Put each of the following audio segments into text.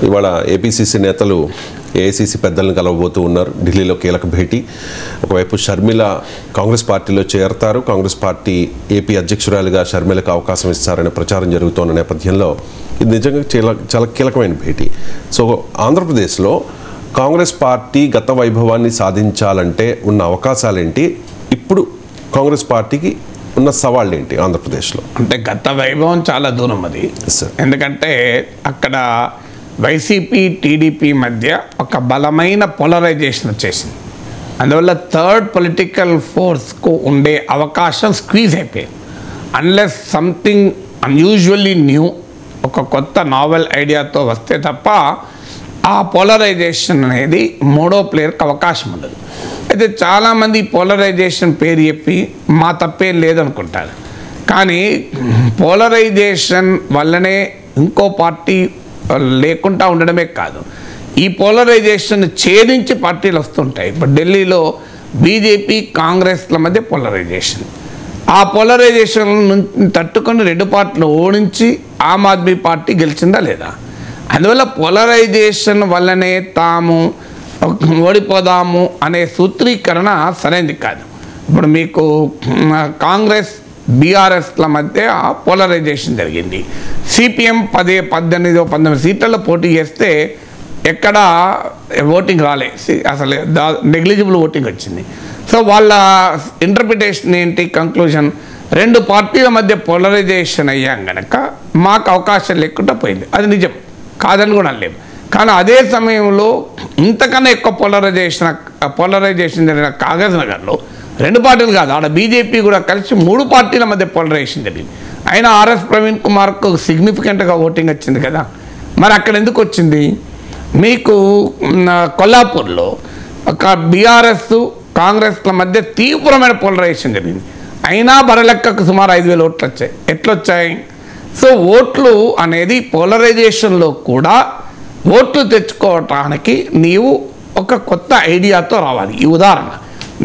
ఇవాళ ఏపీసీసీ నేతలు ఏఐసీసీ పెద్దలను కలవబోతూ ఉన్నారు. ఢిల్లీలో కీలక భేటీ. ఒకవైపు షర్మిల కాంగ్రెస్ పార్టీలో చేరతారు. కాంగ్రెస్ పార్టీ ఏపీ అధ్యక్షురాలిగా షర్మిలకు అవకాశం ఇస్తారనే ప్రచారం జరుగుతున్న నేపథ్యంలో ఇది నిజంగా చాలా కీలకమైన భేటీ. సో ఆంధ్రప్రదేశ్లో కాంగ్రెస్ పార్టీ గత వైభవాన్ని సాధించాలంటే ఉన్న అవకాశాలేంటి, ఇప్పుడు కాంగ్రెస్ పార్టీకి ఉన్న సవాళ్ళు ఏంటి ఆంధ్రప్రదేశ్లో? అంటే గత వైభవం చాలా దూరం అది. ఎందుకంటే అక్కడ వైసీపీ టీడీపీ మధ్య ఒక బలమైన పోలరైజేషన్ వచ్చేసింది. అందువల్ల థర్డ్ పొలిటికల్ ఫోర్స్కు ఉండే అవకాశం స్క్వీజ్ అయిపోయింది. అన్లెస్ సంథింగ్ అన్యూజువల్లీ న్యూ, ఒక కొత్త నావెల్ ఐడియాతో వస్తే తప్ప ఆ పోలరైజేషన్ అనేది మూడో ప్లేయర్కి అవకాశం ఉండదు. అయితే చాలామంది పోలరైజేషన్ పేరు చెప్పి మా తప్పేం లేదనుకుంటారు. కానీ పోలరైజేషన్ వల్లనే ఇంకో పార్టీ లేకుండా ఉండడమే కాదు, ఈ పోలరైజేషన్ ఛేదించి పార్టీలు వస్తుంటాయి. ఇప్పుడు ఢిల్లీలో బీజేపీ కాంగ్రెస్ల మధ్య పోలరైజేషన్, ఆ పోలరైజేషన్ తట్టుకొని రెండు పార్టీలు ఓడించి ఆమ్ ఆద్మీ పార్టీ గెలిచిందా లేదా? అందువల్ల పోలరైజేషన్ వల్లనే తాము ఓడిపోదాము అనే సూత్రీకరణ సరైనది కాదు. ఇప్పుడు మీకు కాంగ్రెస్ బీఆర్ఎస్ల మధ్య పోలరైజేషన్ జరిగింది. సిపిఎం 18 సీట్లలో పోటీ చేస్తే ఎక్కడ ఓటింగ్ రాలే, అసలు నెగ్లిజిబుల్ ఓటింగ్ వచ్చింది. సో వాళ్ళ ఇంటర్ప్రిటేషన్ ఏంటి, కంక్లూజన్, రెండు పార్టీల మధ్య పోలరైజేషన్ అయ్యాం కనుక మాకు అవకాశం లేకుండా పోయింది. అది నిజం, కాదని కూడా లేవు. కానీ అదే సమయంలో ఇంతకన్నా ఎక్కువ పోలరైజేషన్ జరిగిన కాగజ్ నగర్లో రెండు పార్టీలు కాదు, ఆడ బీజేపీ కూడా కలిసి 3 పార్టీల మధ్య పోలరైజేషన్ జరిగింది. అయినా ఆర్ఎస్ ప్రవీణ్ కుమార్కు సిగ్నిఫికెంట్గా ఓటింగ్ వచ్చింది కదా. మరి అక్కడ ఎందుకు వచ్చింది? మీకు కొల్లాపూర్లో ఒక బీఆర్ఎస్ కాంగ్రెస్ల మధ్య తీవ్రమైన పోలరైజేషన్ జరిగింది. అయినా బరలెక్కకు సుమారు 5,000 ఓట్లు వచ్చాయి. ఎట్లొచ్చాయి? సో ఓట్లు అనేది పోలరైజేషన్లో కూడా ఓట్లు తెచ్చుకోవటానికి నీవు ఒక కొత్త ఐడియాతో రావాలి. ఈ ఉదాహరణ,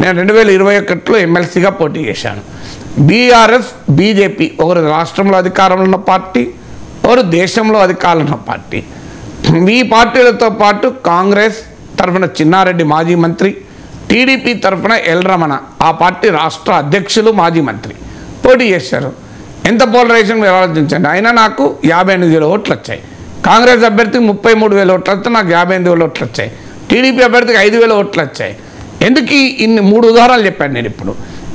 నేను 2021లో ఎమ్మెల్సీగా పోటీ చేశాను. బీఆర్ఎస్ బీజేపీ ఒకరు రాష్ట్రంలో అధికారంలో ఉన్న పార్టీ, ఒకరు దేశంలో అధికారంలో ఉన్న పార్టీ. ఈ పార్టీలతో పాటు కాంగ్రెస్ తరఫున చిన్నారెడ్డి మాజీ మంత్రి, టీడీపీ తరఫున ఎల్ రమణ ఆ పార్టీ రాష్ట్ర అధ్యక్షులు మాజీ మంత్రి పోటీ చేశారు. ఎంత పోలరైజేషన్ మీరు ఆలోచించండి. అయినా నాకు 58,000 ఓట్లు వచ్చాయి. కాంగ్రెస్ అభ్యర్థికి 33,000 ఓట్లు వస్తే నాకు 58,000 ఓట్లు వచ్చాయి. టీడీపీ అభ్యర్థికి 5,000 ఓట్లు వచ్చాయి. ఎందుకు ఇన్ని 3 ఉదాహరణలు చెప్పాను నేను ఇప్పుడు.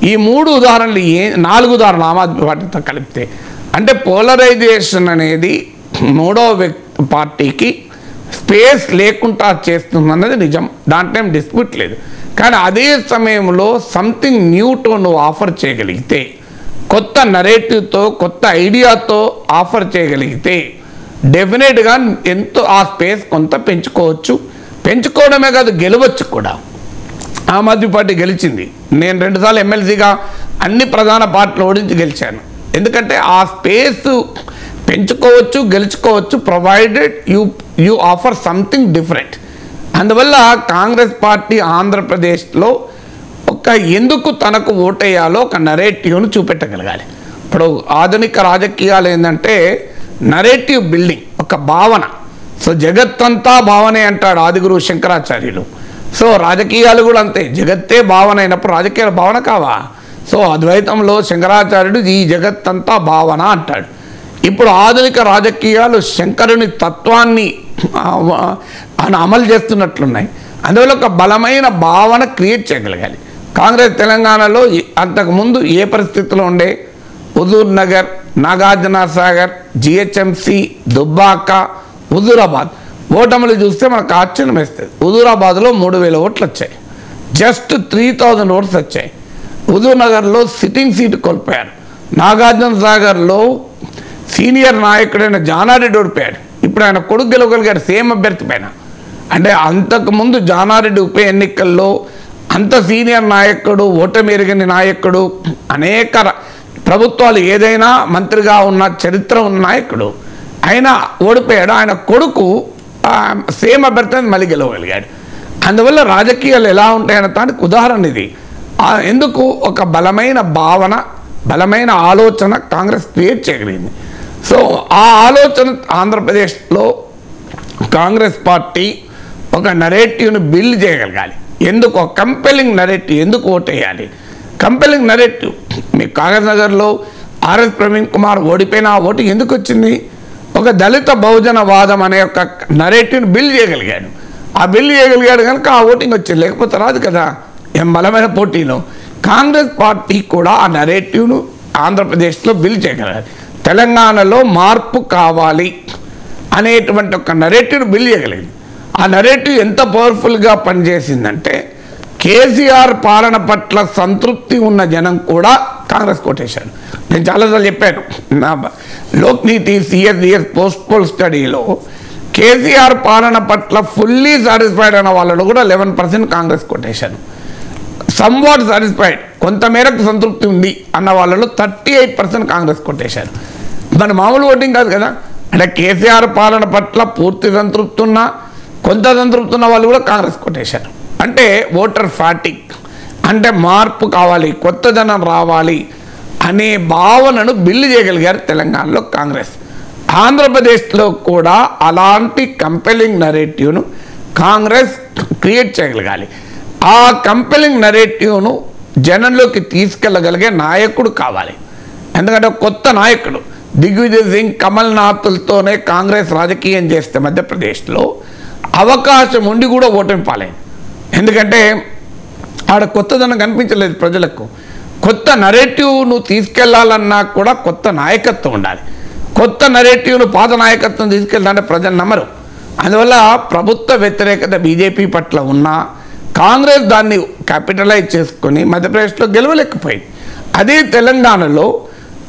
ఈ 3 ఉదాహరణలు 4 ఉదాహరణలు ఆమ్ ఆద్మీ పార్టీతో కలిపితే, అంటే పోలరైజేషన్ అనేది మూడో పార్టీకి స్పేస్ లేకుండా చేస్తుందన్నది నిజం, దాంట్లో ఏం డిస్ప్యూట్ లేదు. కానీ అదే సమయంలో సంథింగ్ న్యూతో నువ్వు ఆఫర్ చేయగలిగితే, కొత్త నరేటివ్తో కొత్త ఐడియాతో ఆఫర్ చేయగలిగితే డెఫినెట్గా ఎంతో ఆ స్పేస్ కొంత పెంచుకోవచ్చు. పెంచుకోవడమే కాదు, గెలవచ్చు కూడా. ఆమ్ ఆద్మీ పార్టీ గెలిచింది. నేను 2 సార్లు ఎమ్మెల్సీగా అన్ని ప్రధాన పార్టీలు ఓడించి గెలిచాను. ఎందుకంటే ఆ స్పేస్ పెంచుకోవచ్చు, గెలుచుకోవచ్చు, provided you offer something different. అందువల్ల కాంగ్రెస్ పార్టీ ఆంధ్రప్రదేశ్లో ఎందుకు తనకు ఓటేయాలో ఒక నరేటివ్ను చూపెట్టగలగాలి. ఇప్పుడు ఆధునిక రాజకీయాలు ఏంటంటే నరేటివ్ బిల్డింగ్, ఒక భావన. సో జగత్తంతా భావనే అంటాడు ఆదిగురు శంకరాచార్యులు. సో రాజకీయాలు కూడా అంతే, జగత్తే భావన అయినప్పుడు రాజకీయాల భావన కావా? సో అద్వైతంలో శంకరాచార్యుడు ఈ జగత్తంతా భావన అంటాడు. ఇప్పుడు ఆధునిక రాజకీయాలు శంకరుని తత్వాన్ని అమలు చేస్తున్నట్లున్నాయి. అందువల్ల ఒక బలమైన భావన క్రియేట్ చేయగలగాలి. కాంగ్రెస్ తెలంగాణలో అంతకుముందు ఏ పరిస్థితిలో ఉండే, హుజూర్ నగర్, నాగార్జున సాగర్, జిహెచ్ఎంసి, దుబ్బాక, హుజూరాబాద్ ఓటములు చూస్తే మనకు ఆశ్చర్యం వేస్తుంది. హుజూరాబాద్లో 3,000 ఓట్లు వచ్చాయి, జస్ట్ 3,000 ఓట్స్ వచ్చాయి. హుజూర్ నగర్లో సిట్టింగ్ సీటు కోల్పోయారు. నాగార్జున సాగర్లో సీనియర్ నాయకుడైన జానారెడ్డి ఓడిపోయాడు. ఇప్పుడు ఆయన కొడుకు గెలవగలిగాడు సేమ్ అభ్యర్థి పైన. అంటే అంతకుముందు జానారెడ్డి ఉప ఎన్నికల్లో అంత సీనియర్ నాయకుడు, ఓటమి ఎరిగిన నాయకుడు, అనేక ప్రభుత్వాలు ఏదైనా మంత్రిగా ఉన్న చరిత్ర ఉన్న నాయకుడు, ఆయన ఓడిపోయాడు. ఆయన కొడుకు సేమ్ అభ్యర్థిని మళ్ళీ గెలవగలిగాడు. అందువల్ల రాజకీయాలు ఎలా ఉంటాయన్న దానికి ఉదాహరణ ఇది. ఎందుకు ఒక బలమైన భావన, బలమైన ఆలోచన కాంగ్రెస్ క్రియేట్ చేయగలిగింది. సో ఆ ఆలోచన ఆంధ్రప్రదేశ్లో కాంగ్రెస్ పార్టీ ఒక నరేటివ్ను బిల్డ్ చేయగలగాలి. ఎందుకు కంపెలింగ్ నరేటివ్, ఎందుకు ఓటేయాలి? కంపెలింగ్ నరేటివ్ మీ కాగజ్ నగర్లో ఆర్ఎస్ ప్రవీణ్ కుమార్ ఓడిపోయిన ఆ ఓటు ఎందుకు వచ్చింది? ఒక దళిత బహుజన వాదం అనే ఒక నరేటివ్ని బిల్డ్ చేయగలిగాడు. ఆ బిల్డ్ చేయగలిగాడు కనుక ఆ ఓటింగ్ వచ్చింది, లేకపోతే రాదు కదా. ఏం బలమైన పోటీలో కాంగ్రెస్ పార్టీ కూడా ఆ నరేటివ్ను ఆంధ్రప్రదేశ్లో బిల్డ్ చేయగలగాలి. తెలంగాణలో మార్పు కావాలి అనేటువంటి ఒక నరేటివ్ను బిల్డ్ చేయగలిగింది. ఆ నరేటివ్ ఎంత పవర్ఫుల్గా పనిచేసిందంటే కేసీఆర్ పాలన పట్ల సంతృప్తి ఉన్న జనం కూడా కాంగ్రెస్ కొట్టేశాడు. నేను చాలాసార్లు చెప్పాను, నా లోక్నీతి సిఎస్డిఎస్ పోస్ట్ పోల్ స్టడీలో కేసీఆర్ పాలన పట్ల ఫుల్లీ సాటిస్ఫైడ్ అయిన వాళ్ళలో కూడా 11% కాంగ్రెస్ కొట్టేశాను. సమ్వాట్ సాటిస్ఫైడ్, కొంతమేరకు సంతృప్తి ఉంది అన్న వాళ్ళలో 38% కాంగ్రెస్ కొట్టేశారు. మన మామూలు ఓటింగ్ కాదు కదా. అంటే కేసీఆర్ పాలన పట్ల పూర్తి సంతృప్తి ఉన్నా కొంత సంతృప్తి ఉన్న వాళ్ళు కూడా కాంగ్రెస్ కొట్టేశారు. అంటే ఓటర్ ఫ్యాటిక్, అంటే మార్పు కావాలి, కొత్తదనం రావాలి అనే భావనను బిల్డ్ చేయగలిగారు తెలంగాణలో కాంగ్రెస్. ఆంధ్రప్రదేశ్లో కూడా అలాంటి కంపెలింగ్ నరేటివ్ను కాంగ్రెస్ క్రియేట్ చేయగలగాలి. ఆ కంపెలింగ్ నరేటివ్ను జనంలోకి తీసుకెళ్ళగలిగే నాయకుడు కావాలి. ఎందుకంటే కొత్త నాయకుడు దిగ్విజయ్ సింగ్, కమల్నాథ్లతోనే కాంగ్రెస్ రాజకీయం చేస్తే మధ్యప్రదేశ్లో అవకాశం ఉండి కూడా ఓటమి పాలైంది. ఎందుకంటే ఆడ కొత్తదనం కనిపించలేదు ప్రజలకు. కొత్త నరేటివ్ను తీసుకెళ్లాలన్నా కూడా కొత్త నాయకత్వం ఉండాలి. కొత్త నరేటివ్ను పాత నాయకత్వం తీసుకెళ్లాలంటే ప్రజలు నమ్మరు. అందువల్ల ప్రభుత్వ వ్యతిరేకత బీజేపీ పట్ల ఉన్నా కాంగ్రెస్ దాన్ని క్యాపిటలైజ్ చేసుకొని మధ్యప్రదేశ్లో గెలవలేకపోయింది. అదే తెలంగాణలో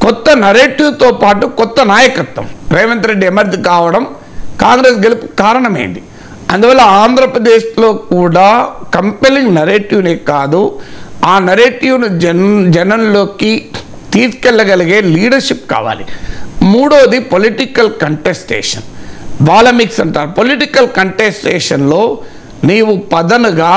కొత్త నరేటివ్తో పాటు కొత్త నాయకత్వం, రేవంత్ రెడ్డి ఎమర్జ్ కావడం కాంగ్రెస్ గెలుపు కారణమైంది. అందువల్ల ఆంధ్రప్రదేశ్లో కూడా కంపెలింగ్ నరేటివ్నే కాదు, ఆ నరేటివ్ను జనంలోకి తీసుకెళ్ళగలిగే లీడర్షిప్ కావాలి. మూడోది పొలిటికల్ కంటెస్టేషన్, బాలమిక్స్ అంటారు. పొలిటికల్ కంటెస్టేషన్లో నీవు పదనుగా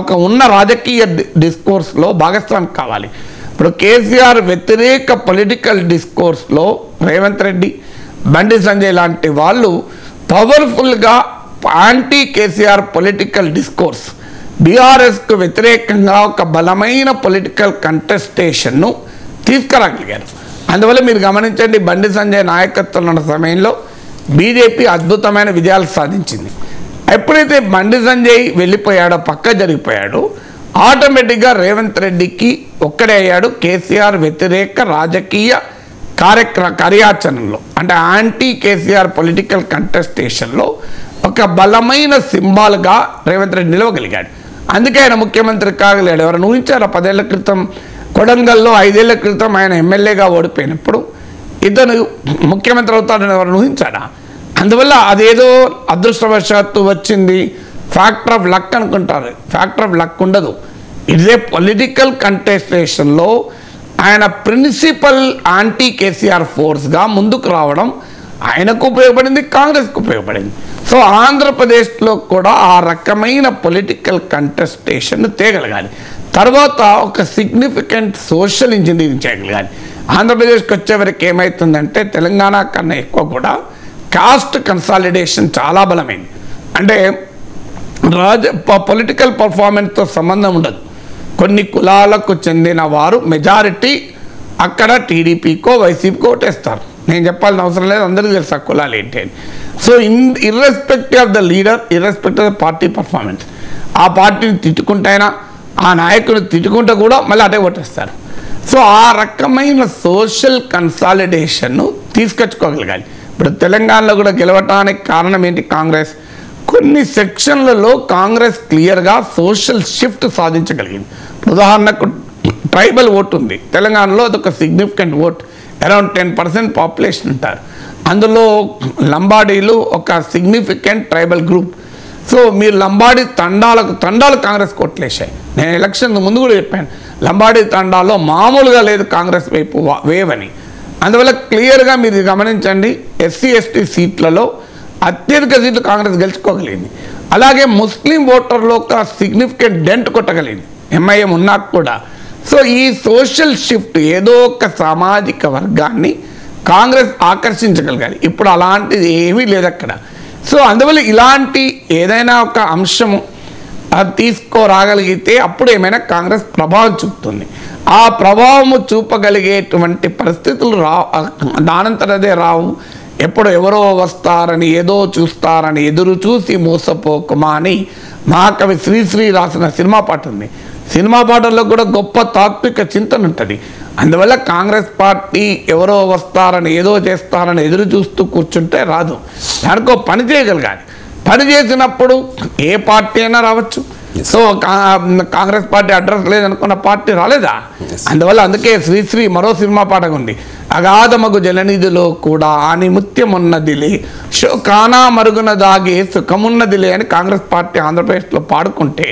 ఒక ఉన్న రాజకీయ డిస్కోర్స్లో భాగస్వామి కావాలి. ఇప్పుడు కేసీఆర్ వ్యతిరేక పొలిటికల్ డిస్కోర్స్లో రేవంత్ రెడ్డి, బండి సంజయ్ లాంటి వాళ్ళు పవర్ఫుల్గా యాంటీ కేసీఆర్ పొలిటికల్ డిస్కోర్స్, బీఆర్ఎస్కు వ్యతిరేకంగా ఒక బలమైన పొలిటికల్ కంటెస్టేషన్ను తీసుకురాగలిగారు. అందువల్ల మీరు గమనించండి, బండి సంజయ్ నాయకత్వంలో ఉన్న సమయంలో బీజేపీ అద్భుతమైన విజయాలు సాధించింది. ఎప్పుడైతే బండి సంజయ్ వెళ్ళిపోయాడో, పక్క జరిగిపోయాడో, ఆటోమేటిక్గా రేవంత్ రెడ్డికి ఒక్కడే అయ్యాడు. కేసీఆర్ వ్యతిరేక రాజకీయ కార్యాచరణలో, అంటే యాంటీ కేసీఆర్ పొలిటికల్ కంటెస్టేషన్లో ఒక బలమైన సింబాల్గా రేవంత్ రెడ్డి నిలవగలిగాడు. అందుకే ఆయన ముఖ్యమంత్రి కాగలిగాడు. ఎవరైనా ఊహించారా 10 ఏళ్ల క్రితం కొడంగల్లో 5 ఏళ్ల క్రితం ఆయన ఎమ్మెల్యేగా ఓడిపోయినప్పుడు ఇతను ముఖ్యమంత్రి అవుతాడని ఎవరైనా ఊహించాడా? అందువల్ల అదేదో అదృష్టవశాత్తు వచ్చింది, ఫ్యాక్టర్ ఆఫ్ లక్ అనుకుంటారు. ఫ్యాక్టర్ ఆఫ్ లక్ ఉండదు. ఇట్స్ ఏ పొలిటికల్ కంటెస్టేషన్లో ఆయన ప్రిన్సిపల్ యాంటీ కేసీఆర్ ఫోర్స్గా ముందుకు రావడం ఆయనకు ఉపయోగపడింది, కాంగ్రెస్కు ఉపయోగపడింది. సో ఆంధ్రప్రదేశ్లో కూడా ఆ రకమైన పొలిటికల్ కంటెస్టేషన్ తేగలగాలి. తర్వాత ఒక సిగ్నిఫికెంట్ సోషల్ ఇంజనీరింగ్ చేయగలగాలి. ఆంధ్రప్రదేశ్కి వచ్చేవరకు ఏమవుతుందంటే తెలంగాణ కన్నా ఎక్కువ కూడా కాస్ట్ కన్సాలిడేషన్ చాలా బలమైంది. అంటే పొలిటికల్ పర్ఫార్మెన్స్తో సంబంధం ఉండదు. కొన్ని కులాలకు చెందిన వారు మెజారిటీ అక్కడ టీడీపీకో వైసీపీకో ఓటేస్తారు. నేను చెప్పాల్సిన అవసరం లేదు, అందరికీ తెలుసు ఆ కులాలు ఏంటి అని. So irrespective of the leader, irrespective of the party performance, ఆ పార్టీని తిట్టుకుంటైనా ఆ నాయకుడిని తిట్టుకుంటూ కూడా మళ్ళీ అటే ఓటేస్తారు. సో ఆ రకమైన సోషల్ కన్సాలిడేషన్ను తీసుకొచ్చుకోగలగాలి. ఇప్పుడు తెలంగాణలో కూడా గెలవటానికి కారణం ఏంటి? కాంగ్రెస్ కొన్ని సెక్షన్లలో కాంగ్రెస్ క్లియర్గా సోషల్ షిఫ్ట్ సాధించగలిగింది. ఉదాహరణకు ట్రైబల్ ఓటు ఉంది తెలంగాణలో, అదొక సిగ్నిఫికెంట్ ఓట్, అరౌండ్ 10% పాపులేషన్ ఉంటారు. అందులో లంబాడీలు ఒక సిగ్నిఫికెంట్ ట్రైబల్ గ్రూప్. సో మీరు లంబాడీ తండాలు కాంగ్రెస్ కోట్లేసాయి. నేను ఎలక్షన్ ముందు కూడా చెప్పాను, లంబాడీ తండాలో మామూలుగా లేదు కాంగ్రెస్ వైపు వేవ్ అని. అందువల్ల క్లియర్గా మీరు గమనించండి, ఎస్సీ ఎస్టీ సీట్లలో అత్యధిక సీట్లు కాంగ్రెస్ గెలుచుకోగలిగింది. అలాగే ముస్లిం ఓటర్లో ఒక సిగ్నిఫికెంట్ డెంట్ కొట్టగలిగింది ఎంఐఎం ఉన్నా కూడా. సో ఈ సోషల్ షిఫ్ట్ ఏదో ఒక సామాజిక వర్గాన్ని కాంగ్రెస్ ఆకర్షించగలగాలి. ఇప్పుడు అలాంటిది ఏమీ లేదు అక్కడ. సో అందువల్ల ఇలాంటి ఏదైనా ఒక అంశము అది తీసుకురాగలిగితే అప్పుడు ఏమైనా కాంగ్రెస్ ప్రభావం చూపుతుంది. ఆ ప్రభావము చూపగలిగేటువంటి పరిస్థితులు దానంతరదే రావు. ఎప్పుడు ఎవరో వస్తారని ఏదో చూస్తారని ఎదురు చూసి మోసపోకుమా అని మహాకవి శ్రీశ్రీ రాసిన సినిమా పాట ఉంది. సినిమా పాటల్లో కూడా గొప్ప తాత్విక చింతన ఉంటుంది. అందువల్ల కాంగ్రెస్ పార్టీ ఎవరో వస్తారని ఏదో చేస్తారని ఎదురు చూస్తూ కూర్చుంటే రాదు. దానికో పని చేయగలగాలి. పని చేసినప్పుడు ఏ పార్టీ అయినా రావచ్చు. సో కాంగ్రెస్ పార్టీ అడ్రస్ లేదనుకున్న పార్టీ రాలేదా? అందువల్ల అందుకే శ్రీశ్రీ మరో సినిమా పాట ఉంది, అగాధమగు జలనిధిలో కూడా ఆనిముత్యమున్నదిలే శోకానా మరుగున దాగే సుఖమున్నదిలే అని కాంగ్రెస్ పార్టీ ఆంధ్రప్రదేశ్లో పాడుకుంటే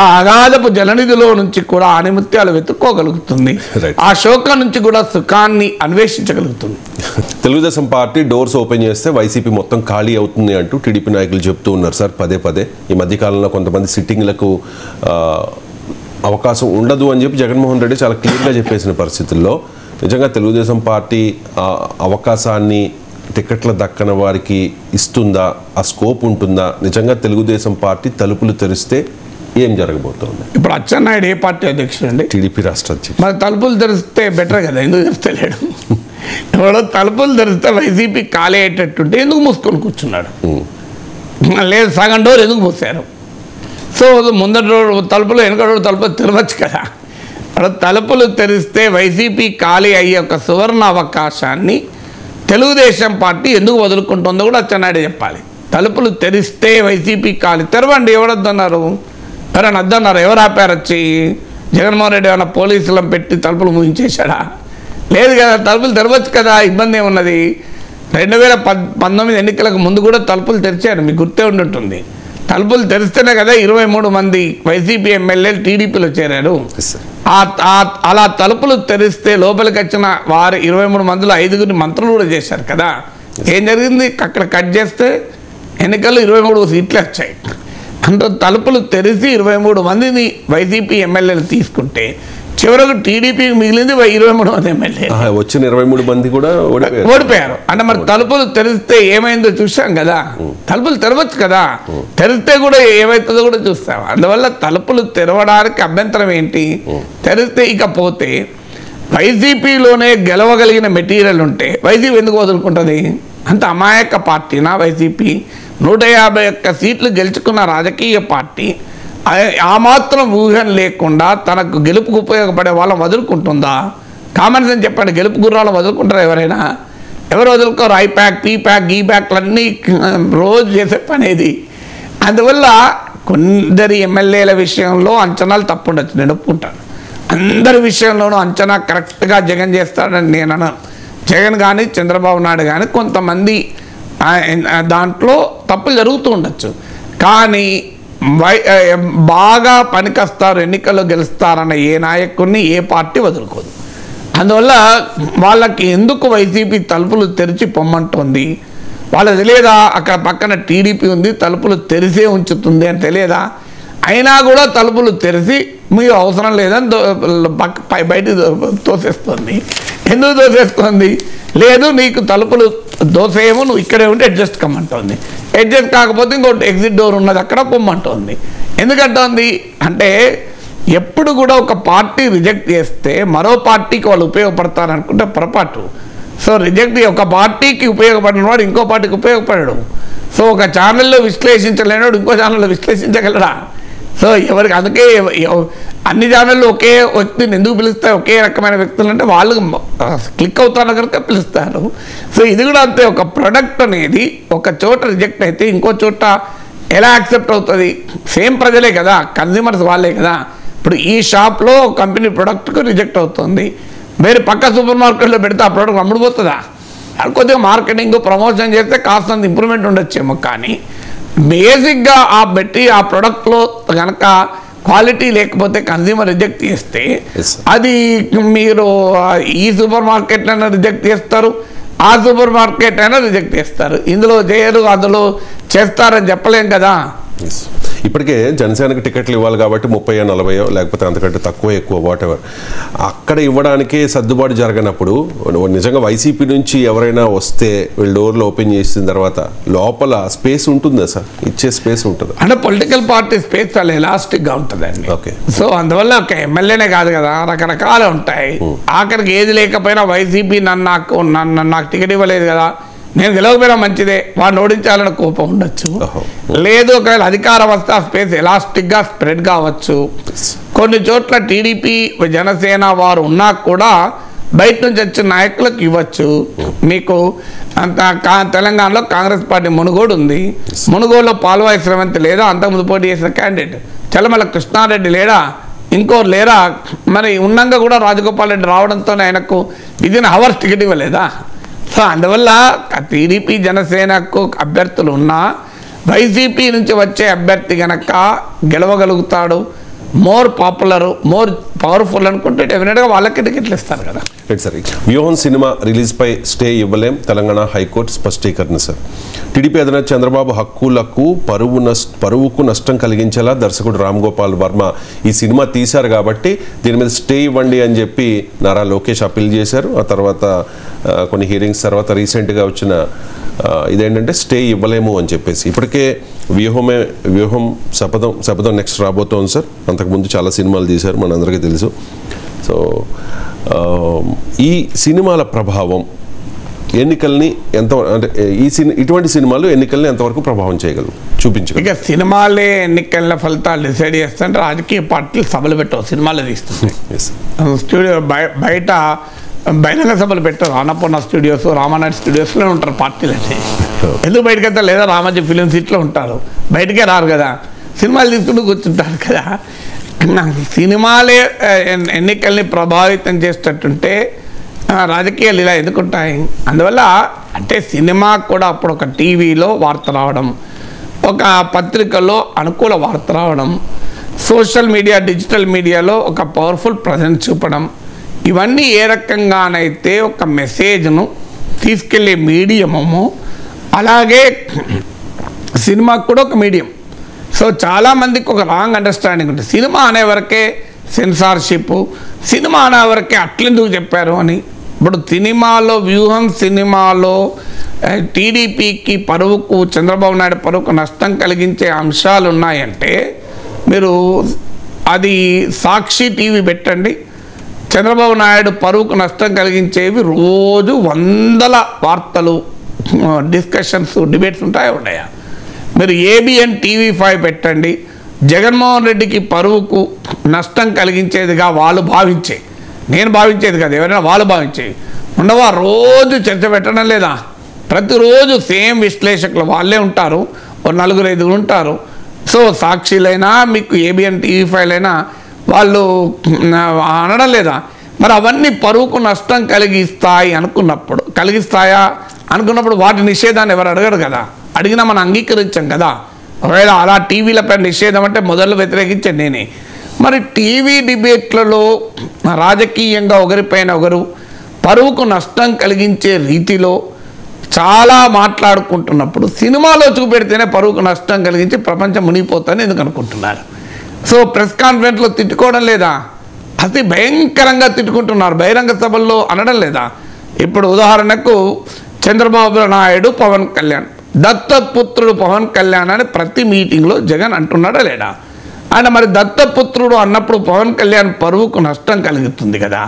ఆ అగాధపు జలనిధిలో నుంచి కూడా ఆనిముత్యాలు వెతుక్కోగలుగుతుంది. ఆ శోకం నుంచి కూడా సుఖాన్ని అన్వేషించగలుగుతుంది. తెలుగుదేశం పార్టీ డోర్స్ ఓపెన్ చేస్తే వైసీపీ మొత్తం ఖాళీ అవుతుంది అంటూ టీడీపీ నాయకులు చెప్తూ ఉన్నారు సార్ పదే పదే. ఈ మధ్యకాలంలో కొంతమంది సిట్టింగ్లకు అవకాశం ఉండదు అని చెప్పి జగన్మోహన్ రెడ్డి చాలా క్లియర్గా చెప్పేసిన పరిస్థితుల్లో నిజంగా తెలుగుదేశం పార్టీ అవకాశాన్ని టికెట్ల దక్కన వారికి ఇస్తుందా? ఆ స్కోప్ ఉంటుందా? నిజంగా తెలుగుదేశం పార్టీ తలుపులు తెరిస్తే ఏం జరగబోతోంది? ఇప్పుడు అచ్చెన్నాయుడు ఏ పార్టీ అధ్యక్షుడు అండి? టీడీపీ రాష్ట్ర అధ్యక్షుడు. మరి తలుపులు తెరిస్తే బెటర్ కదా, ఎందుకు తెరిస్తలేడు? ఎవడో తలుపులు తెరిస్తే వైసీపీ ఖాళీ అయ్యేటట్టుంటే ఎందుకు మూసుకొని కూర్చున్నాడు? లేదు సగం డోర్ ఎందుకు మూసారు? సో ముందటి రోజు తలుపులు వెనక రోజు తలుపులు తెరవచ్చు కదా. తలుపులు తెరిస్తే వైసీపీ ఖాళీ అయ్యే ఒక సువర్ణ అవకాశాన్ని తెలుగుదేశం పార్టీ ఎందుకు వదులుకుంటుందో కూడా అచ్చెన్నాయుడు చెప్పాలి. తలుపులు తెరిస్తే వైసీపీ ఖాళీ తెరవండి. ఎవరొద్దన్నారు? ఎవరైనా వద్దన్నారు? ఎవరు ఆపారు? వచ్చి జగన్మోహన్ రెడ్డి ఏమైనా పోలీసులను పెట్టి తలుపులు ముగించేశాడా? లేదు కదా, తలుపులు తెరవచ్చు కదా, ఇబ్బంది ఏమున్నది? 2019 ఎన్నికలకు ముందు కూడా తలుపులు తెరిచారు, మీకు గుర్తే ఉండుంటుంది. తలుపులు తెరిస్తేనే కదా 23 మంది వైసీపీ ఎమ్మెల్యేలు టీడీపీలో చేరారు. అలా తలుపులు తెరిస్తే లోపలికి వచ్చిన వారు 23 మందిలో 5 మంత్రులు కూడా చేశారు కదా. ఏం జరిగింది? అక్కడ కట్ చేస్తే ఎన్నికల్లో 23 సీట్లు వచ్చాయి. అంటే తలుపులు తెరిచి 23 మందిని వైసీపీ ఎమ్మెల్యేలు తీసుకుంటే చివరకు టీడీపీకి మిగిలింది 23 మంది ఎమ్మెల్యే. వచ్చిన 23 మంది కూడా ఓడిపోయారు. అంటే మరి తలుపులు తెరిస్తే ఏమైందో చూసాం కదా. తలుపులు తెరవచ్చు కదా, తెరిస్తే కూడా ఏమవుతుందో కూడా చూస్తాం. అందువల్ల తలుపులు తెరవడానికి అభ్యంతరం ఏంటి? తెరిస్తే ఇకపోతే వైసీపీలోనే గెలవగలిగిన మెటీరియల్ ఉంటే వైసీపీ ఎందుకు వదులుకుంటుంది? అంత అమాయక పార్టీనా వైసీపీ? 151 సీట్లు గెలుచుకున్న రాజకీయ పార్టీ ఆ మాత్రం ఊహం లేకుండా తనకు గెలుపుకు ఉపయోగపడే వాళ్ళని వదులుకుంటుందా? కామన్ సెన్స్ చెప్పండి. గెలుపు గుర్రాలను వదులుకుంటారా ఎవరైనా? ఎవరు వదులుకోరు? ఐప్యాక్, పీప్యాక్, గీప్యాక్లన్నీ రోజు చేసే పనేది. అందువల్ల కొందరి ఎమ్మెల్యేల విషయంలో అంచనాలు తప్పు ఉండొచ్చు, నేను ఒప్పుకుంటాను. అందరి విషయంలోనూ అంచనా కరెక్ట్గా జగన్ చేస్తాడని నేను అన్నాను. జగన్ కానీ చంద్రబాబు నాయుడు కానీ కొంతమంది దాంట్లో తప్పులు జరుగుతూ ఉండొచ్చు. కానీ బాగా పనికొస్తారు, ఎన్నికల్లో గెలుస్తారన్న ఏ నాయకుడిని ఏ పార్టీ వదులుకోదు. అందువల్ల వాళ్ళకి ఎందుకు వైసీపీ తలుపులు తెరిచి పొమ్మంటుంది? వాళ్ళకి తెలియదా అక్కడ పక్కన టీడీపీ ఉంది, తలుపులు తెరిసే ఉంచుతుంది అని తెలియదా? అయినా కూడా తలుపులు తెరిచి మీకు అవసరం లేదని బయట తోసేస్తుంది. ఎందుకు తోసేస్తుంది? లేదు నీకు తలుపులు దోసేమో, నువ్వు ఇక్కడే ఉంటే అడ్జస్ట్ కమ్మంటుంది. అడ్జస్ట్ కాకపోతే ఇంకోటి ఎగ్జిట్ డోర్ ఉన్నది అక్కడ పొమ్మంటుంది. ఎందుకంటుంది అంటే ఎప్పుడు కూడా ఒక పార్టీ రిజెక్ట్ చేస్తే మరో పార్టీకి వాళ్ళు ఉపయోగపడతారనుకుంటే పొరపాటు. సో రిజెక్ట్ ఒక పార్టీకి ఉపయోగపడిన వాడు ఇంకో పార్టీకి ఉపయోగపడడు. సో ఒక ఛానల్లో విశ్లేషించలేనివాడు ఇంకో ఛానల్లో విశ్లేషించగలరా? సో ఎవరికి అందుకే అన్ని ఛానళ్ళు ఒకే వ్యక్తిని ఎందుకు పిలుస్తాయి? ఒకే రకమైన వ్యక్తులు అంటే వాళ్ళు క్లిక్ అవుతారు కనుక పిలుస్తారు. సో ఇది కూడా అంతే. ఒక ప్రొడక్ట్ అనేది ఒక చోట రిజెక్ట్ అయితే ఇంకో చోట ఎలా యాక్సెప్ట్ అవుతుంది? సేమ్ ప్రజలే కదా, కన్జ్యూమర్స్ వాళ్ళే కదా. ఇప్పుడు ఈ షాప్లో కంపెనీ ప్రొడక్ట్కు రిజెక్ట్ అవుతుంది, వేరే పక్క సూపర్ మార్కెట్లో పెడితే ఆ ప్రోడక్ట్ అమ్ముడుపోతుందా? కొద్దిగా మార్కెటింగ్ ప్రమోషన్ చేస్తే కాస్తంత ఇంప్రూవ్మెంట్ ఉండొచ్చేమో. కానీ బేసిక్గా ఆ ప్రోడక్ట్లో కనుక క్వాలిటీ లేకపోతే కన్జ్యూమర్ రిజెక్ట్ చేస్తే అది మీరు ఈ సూపర్ మార్కెట్ అయినా రిజెక్ట్ చేస్తారు, ఆ సూపర్ మార్కెట్ అయినా రిజెక్ట్ చేస్తారు. ఇందులో చేయరు, అందులో చేస్తారని చెప్పలేం కదా. ఇప్పటికే జనసేనకి టికెట్లు ఇవ్వాలి కాబట్టి 30-40 లేకపోతే అంతకంటే తక్కువ ఎక్కువ వాటెవర్ అక్కడ ఇవ్వడానికి సర్దుబాటు జరగనప్పుడు నిజంగా వైసీపీ నుంచి ఎవరైనా వస్తే వీళ్ళు డోర్లు ఓపెన్ చేసిన తర్వాత లోపల స్పేస్ ఉంటుందా సార్? ఇచ్చే స్పేస్ ఉంటుందా? అంటే పొలిటికల్ పార్టీ స్పేస్ చాలా ఎలాస్టిక్గా ఉంటుందండి. ఓకే. సో అందువల్ల ఒక ఎమ్మెల్యేనే కాదు కదా, రకరకాలు ఉంటాయి. ఆఖరికి ఏది లేకపోయినా వైసీపీ నాకు టికెట్ ఇవ్వలేదు కదా, నేను గెలవకపోయినా మంచిదే, వాడిని ఓడించాలని కోపం ఉండొచ్చు. లేదు ఒకవేళ అధికారం వస్తే ఆ స్పేస్ ఎలాస్టిక్గా స్ప్రెడ్ కావచ్చు. కొన్ని చోట్ల టీడీపీ జనసేన వారు ఉన్నా కూడా బయట నుంచి వచ్చిన నాయకులకు ఇవ్వచ్చు. మీకు అంత తెలంగాణలో కాంగ్రెస్ పార్టీ మునుగోడు ఉంది. మునుగోడులో పాల్వాయి శ్రవంతి లేదా, అంతకుముందు పోటీ చేసిన క్యాండిడేట్ చలమల కృష్ణారెడ్డి లేడా, ఇంకోరు లేరా? మరి ఉన్నాక కూడా రాజగోపాల్ రెడ్డి రావడంతో ఆయనకు విదిన్ అవర్స్ టికెట్ ఇవ్వలేదా? సో అందువల్ల టీడీపీ జనసేనకు అభ్యర్థులు ఉన్నా వైసీపీ నుంచి వచ్చే అభ్యర్థి కనుక గెలవగలుగుతాడు, మోర్ పాపులర్, మోర్ పవర్ఫుల్ అనుకుంటే డెఫినెట్గా వాళ్ళకి టికెట్లు ఇస్తారు కదా. సార్, వ్యూహం సినిమా రిలీజ్పై స్టే ఇవ్వలేం, తెలంగాణ హైకోర్టు స్పష్టీకరణ. సార్, టీడీపీ అధినేత చంద్రబాబు హక్కులకు పరువుకు నష్టం కలిగించేలా దర్శకుడు రామ్ గోపాల్ వర్మ ఈ సినిమా తీశారు కాబట్టి దీని మీద స్టే ఇవ్వండి అని చెప్పి నారా లోకేష్ అప్పీల్ చేశారు. ఆ తర్వాత కొన్ని హీరింగ్స్ తర్వాత రీసెంట్గా వచ్చిన ఇదేంటంటే స్టే ఇవ్వలేము అని చెప్పేసి. ఇప్పటికే వ్యూహం శపథం నెక్స్ట్ రాబోతోంది సార్. అంతకుముందు చాలా సినిమాలు తీశారు, మనందరికీ తెలుసు. సో ఈ సినిమాల ప్రభావం ఎన్నికల్ని ఎంత, అంటే ఇటువంటి సినిమాలు ఎన్నికల్ని ఎంతవరకు ప్రభావం చేయగలవు చూపించగలరు? ఇక సినిమాలే ఎన్నికల ఫలితాలు డిసైడ్ చేస్తుంటే రాజకీయ పార్టీలు సభలు పెట్టవు, సినిమాలు తీస్తున్నాయి. స్టూడియో బయట బహిరంగ సభలు పెట్టారు. అన్నపూర్ణ స్టూడియోస్, రామానాయుడు స్టూడియోస్లో ఉంటారు పార్టీలు. అంటే ఎందుకు బయటకు వెళ్తారు? లేదా రామోజీ ఫిలిం సిటీలో ఉంటారు, బయటకే రారు కదా, సినిమాలు తీసుకుంటూ కూర్చుంటారు కదా. సినిమాలే ఎన్నికల్ని ప్రభావితం చేసేటట్టుంటే రాజకీయాలు ఇలా ఎందుకుంటాయి? అందువల్ల అంటే సినిమా కూడా అప్పుడు ఒక టీవీలో వార్త రావడం, ఒక పత్రికల్లో అనుకూల వార్త రావడం, సోషల్ మీడియా డిజిటల్ మీడియాలో ఒక పవర్ఫుల్ ప్రజెన్స్ చూపడం, ఇవన్నీ ఏ రకంగానైతే ఒక మెసేజ్ను తీసుకెళ్లే మీడియము, అలాగే సినిమాకు కూడా ఒక మీడియం. సో చాలామందికి ఒక రాంగ్ అండర్స్టాండింగ్ ఉంటుంది. సినిమా అనేవరకే సెన్సార్షిప్, సినిమా అనేవరకే అట్లెందుకు చెప్పారు అని. ఇప్పుడు సినిమాలో వ్యూహం సినిమాలో టీడీపీకి పరువుకు, చంద్రబాబు నాయుడు పరువుకు నష్టం కలిగించే అంశాలు ఉన్నాయంటే మీరు అది సాక్షి టీవీ పెట్టండి, చంద్రబాబు నాయుడు పరువుకు నష్టం కలిగించేవి రోజు వందల వార్తలు, డిస్కషన్స్, డిబేట్స్ ఉన్నాయా? మీరు ఏబిఎన్ టీవీ5 పెట్టండి, జగన్మోహన్ రెడ్డికి పరువుకు నష్టం కలిగించేదిగా వాళ్ళు భావించే, నేను భావించేది కాదు, ఎవరైనా వాళ్ళు భావించేవి ఉండవా? రోజు చర్చ పెట్టడం లేదా? ప్రతిరోజు సేమ్ విశ్లేషకులు వాళ్ళే ఉంటారు, ఓ 4-5 ఉంటారు. సో సాక్షిలైనా మీకు ఏబిఎన్ టీవీ5లైనా వాళ్ళు అనడం లేదా? మరి అవన్నీ పరువుకు నష్టం కలిగిస్తాయా అనుకున్నప్పుడు వాటి నిషేధాన్ని ఎవరు అడగరు కదా. అడిగినా మనం అంగీకరించాం కదా. ఒకవేళ అలా టీవీలపై నిషేధం అంటే మొదలు వ్యతిరేకించాను నేనే. మరి టీవీ డిబేట్లలో రాజకీయంగా ఒకరిపైన ఒకరు పరువుకు నష్టం కలిగించే రీతిలో చాలా మాట్లాడుకుంటున్నప్పుడు సినిమాలో చూపెడితేనే పరువుకు నష్టం కలిగించి ప్రపంచం మునిగిపోతుందని ఎందుకు అనుకుంటున్నారు? సో ప్రెస్ కాన్ఫరెన్స్లో తిట్టుకోవడం లేదా? అతి భయంకరంగా తిట్టుకుంటున్నారు, బహిరంగ సభల్లో అనడం లేదా? ఇప్పుడు ఉదాహరణకు చంద్రబాబు నాయుడు, పవన్ కళ్యాణ్, దత్తపుత్రుడు పవన్ కళ్యాణ్ అని ప్రతి మీటింగ్లో జగన్ అంటున్నాడా లేడా? ఆయన మరి దత్తపుత్రుడు అన్నప్పుడు పవన్ కళ్యాణ్ పరువుకు నష్టం కలుగుతుంది కదా.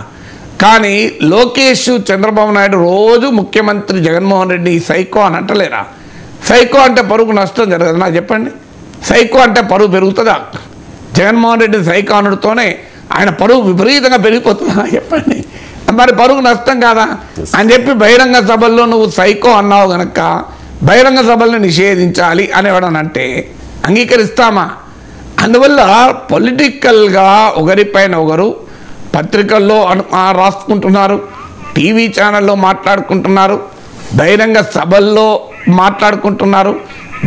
కానీ లోకేష్, చంద్రబాబు నాయుడు రోజు ముఖ్యమంత్రి జగన్మోహన్ రెడ్డి సైకో అని అంటలేరా? సైకో అంటే పరువుకు నష్టం జరగదు నాకు చెప్పండి. సైకో అంటే పరువు పెరుగుతుందా? జగన్మోహన్ రెడ్డి సైకో అనుడితోనే ఆయన పరువు విపరీతంగా పెరిగిపోతుందా చెప్పండి? మరి పరువుకు నష్టం కాదా అని చెప్పి బహిరంగ సభల్లో నువ్వు సైకో అన్నావు కనుక బహిరంగ సభలను నిషేధించాలి అనేవాడనంటే అంగీకరిస్తామా? అందువల్ల పొలిటికల్గా ఒకరిపైన ఒకరు పత్రికల్లో రాసుకుంటున్నారు, టీవీ ఛానల్లో మాట్లాడుకుంటున్నారు, బహిరంగ సభల్లో మాట్లాడుకుంటున్నారు,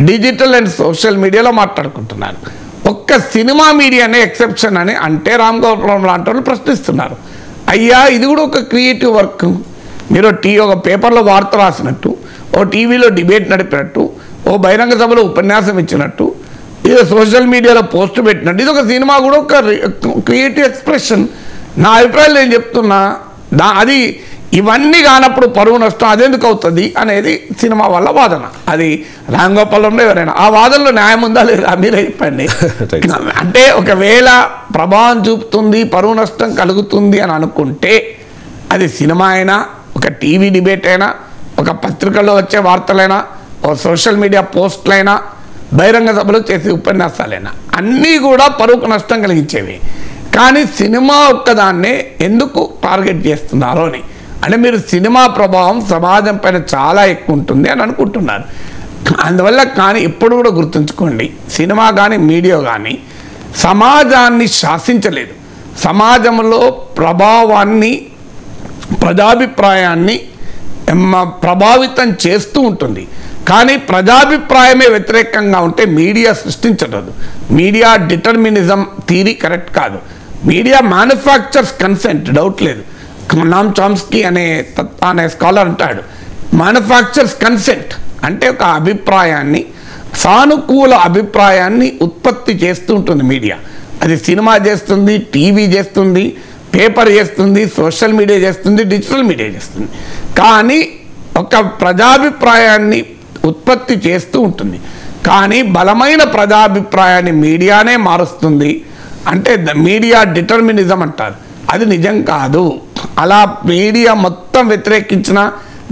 డిజిటల్ అండ్ సోషల్ మీడియాలో మాట్లాడుకుంటున్నారు. ఒక్క సినిమా మీడియానే ఎక్సెప్షన్ అని అంటే రామ్ గోపాల్ లాంటి వాళ్ళు ప్రశ్నిస్తున్నారు. అయ్యా ఇది కూడా ఒక క్రియేటివ్ వర్క్. మీరు ఒక పేపర్లో వార్త రాసినట్టు, ఓ టీవీలో డిబేట్ నడిపినట్టు, ఓ బహిరంగ సభలో ఉపన్యాసం ఇచ్చినట్టు, ఇది సోషల్ మీడియాలో పోస్ట్ పెట్టినట్టు ఇది ఒక సినిమా కూడా ఒక క్రియేటివ్ ఎక్స్ప్రెషన్. నా అభిప్రాయాలు నేను చెప్తున్నా. అది ఇవన్నీ కానప్పుడు పరువు నష్టం అదెందుకు అవుతుంది అనేది సినిమా వల్ల వాదన. అది రామ్ గోపాలంలో ఎవరైనా ఆ వాదనలో న్యాయం ఉందా లేదా మీరే చెప్పండి. అంటే ఒకవేళ ప్రభావం చూపుతుంది, పరువు నష్టం కలుగుతుంది అని అనుకుంటే అది సినిమా అయినా, ఒక టీవీ డిబేట్ అయినా, ఒక పత్రికల్లో వచ్చే వార్తలైనా, ఒక సోషల్ మీడియా పోస్టులైనా, బహిరంగ సభలో చేసే ఉపన్యాసాలైనా అన్నీ కూడా పరువుకు నష్టం కలిగించేవి. కానీ సినిమా ఒక్కదాన్నే ఎందుకు టార్గెట్ చేస్తున్నారో అని, అంటే మీరు సినిమా ప్రభావం సమాజం పైన చాలా ఎక్కువ ఉంటుంది అని అనుకుంటున్నారు. అందువల్ల కానీ ఎప్పుడు కూడా గుర్తుంచుకోండి, సినిమా కానీ మీడియా కానీ సమాజాన్ని శాసించలేదు. సమాజంలో ప్రభావాన్ని, ప్రజాభిప్రాయాన్ని ప్రభావితం చేస్తూ ఉంటుంది. కానీ ప్రజాభిప్రాయమే వ్యతిరేకంగా ఉంటే మీడియా సృష్టించదు. మీడియా డిటర్మినిజం థియరీ కరెక్ట్ కాదు. మీడియా మ్యానుఫ్యాక్చర్స్ కన్సెంట్, డౌట్ లేదు. నామ్ చామ్స్కీ అనే స్కాలర్ అంటాడు, మ్యానుఫ్యాక్చర్స్ కన్సెంట్ అంటే ఒక అభిప్రాయాన్ని, సానుకూల అభిప్రాయాన్ని ఉత్పత్తి చేస్తూ ఉంటుంది మీడియా. అది సినిమా చేస్తుంది, టీవీ చేస్తుంది, పేపర్ చేస్తుంది, సోషల్ మీడియా చేస్తుంది, డిజిటల్ మీడియా చేస్తుంది. కానీ ఒక ప్రజాభిప్రాయాన్ని ఉత్పత్తి చేస్తూ ఉంటుంది. కానీ బలమైన ప్రజాభిప్రాయాన్ని మీడియానే మారుస్తుంది. అంటే మీడియా డిటర్మినిజం అంటారు, అది నిజం కాదు. అలా మీడియా మొత్తం వ్యతిరేకించిన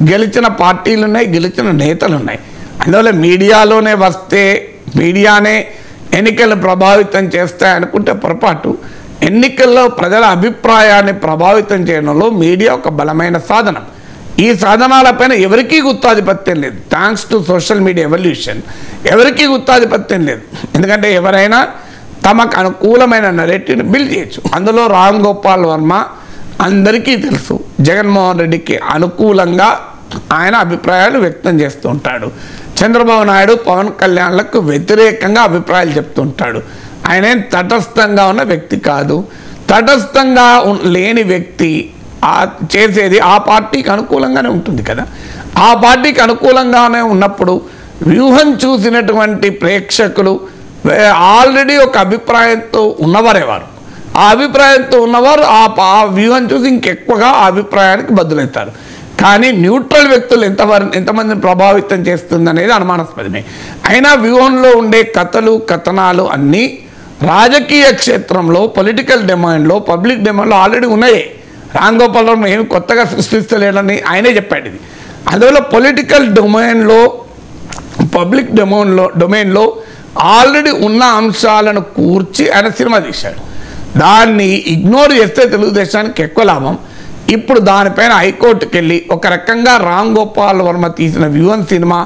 గెలిచిన పార్టీలు ఉన్నాయి, గెలిచిన నేతలు ఉన్నాయి. అందువల్ల మీడియాలోనే వస్తే మీడియానే ఎన్నికలు ప్రభావితం చేస్తాయి అనుకుంటే పొరపాటు. ఎన్నికల్లో ప్రజల అభిప్రాయాన్ని ప్రభావితం చేయడంలో మీడియా ఒక బలమైన సాధనం. ఈ సాధనాలపైన ఎవరికీ గుత్తాధిపత్యం లేదు. Thanks to social media evolution ఎవరికీ గుత్తాధిపత్యం లేదు. ఎందుకంటే ఎవరైనా తమకు అనుకూలమైన నెరేటివ్ని బిల్డ్ చేయొచ్చు. అందులో రామ్ గోపాల్ వర్మ అందరికీ తెలుసు, జగన్మోహన్ రెడ్డికి అనుకూలంగా ఆయన అభిప్రాయాలు వ్యక్తం చేస్తూ ఉంటాడు. చంద్రబాబు నాయుడు, పవన్ కళ్యాణ్లకు వ్యతిరేకంగా అభిప్రాయాలు చెప్తుంటాడు. ఆయన తటస్థంగా ఉన్న వ్యక్తి కాదు. తటస్థంగా లేని వ్యక్తి చేసేది ఆ పార్టీకి అనుకూలంగానే ఉంటుంది కదా. ఆ పార్టీకి అనుకూలంగానే ఉన్నప్పుడు వ్యూహం చూసినటువంటి ప్రేక్షకులు ఆల్రెడీ ఒక అభిప్రాయంతో ఉన్నవారేవారు. ఆ అభిప్రాయంతో ఉన్నవారు ఆ వ్యూహం చూసి ఇంకెక్కువగా ఆ అభిప్రాయానికి బదులవుతారు. కానీ న్యూట్రల్ వ్యక్తులు ఎంతమందిని ప్రభావితం చేస్తుంది అనేది అనుమానాస్పదమే. అయినా వ్యూహంలో ఉండే కథనాలు అన్నీ రాజకీయ క్షేత్రంలో, పొలిటికల్ డొమైన్లో, పబ్లిక్ డొమైన్లో ఆల్రెడీ ఉన్నాయి. రామ్ గోపాల్ వర్మ ఏమి కొత్తగా సృష్టిస్తలేడని ఆయనే చెప్పాడు. ఇది అందువల్ల పొలిటికల్ డొమైన్లో, పబ్లిక్ డొమైన్లో ఆల్రెడీ ఉన్న అంశాలను కూర్చి ఆయన సినిమా తీశాడు. దాన్ని ఇగ్నోర్ చేస్తే తెలుగుదేశానికి ఎక్కువ లాభం. ఇప్పుడు దానిపైన హైకోర్టుకి వెళ్ళి ఒక రకంగా రామ్ గోపాల్ వర్మ తీసిన వ్యూహన్ సినిమా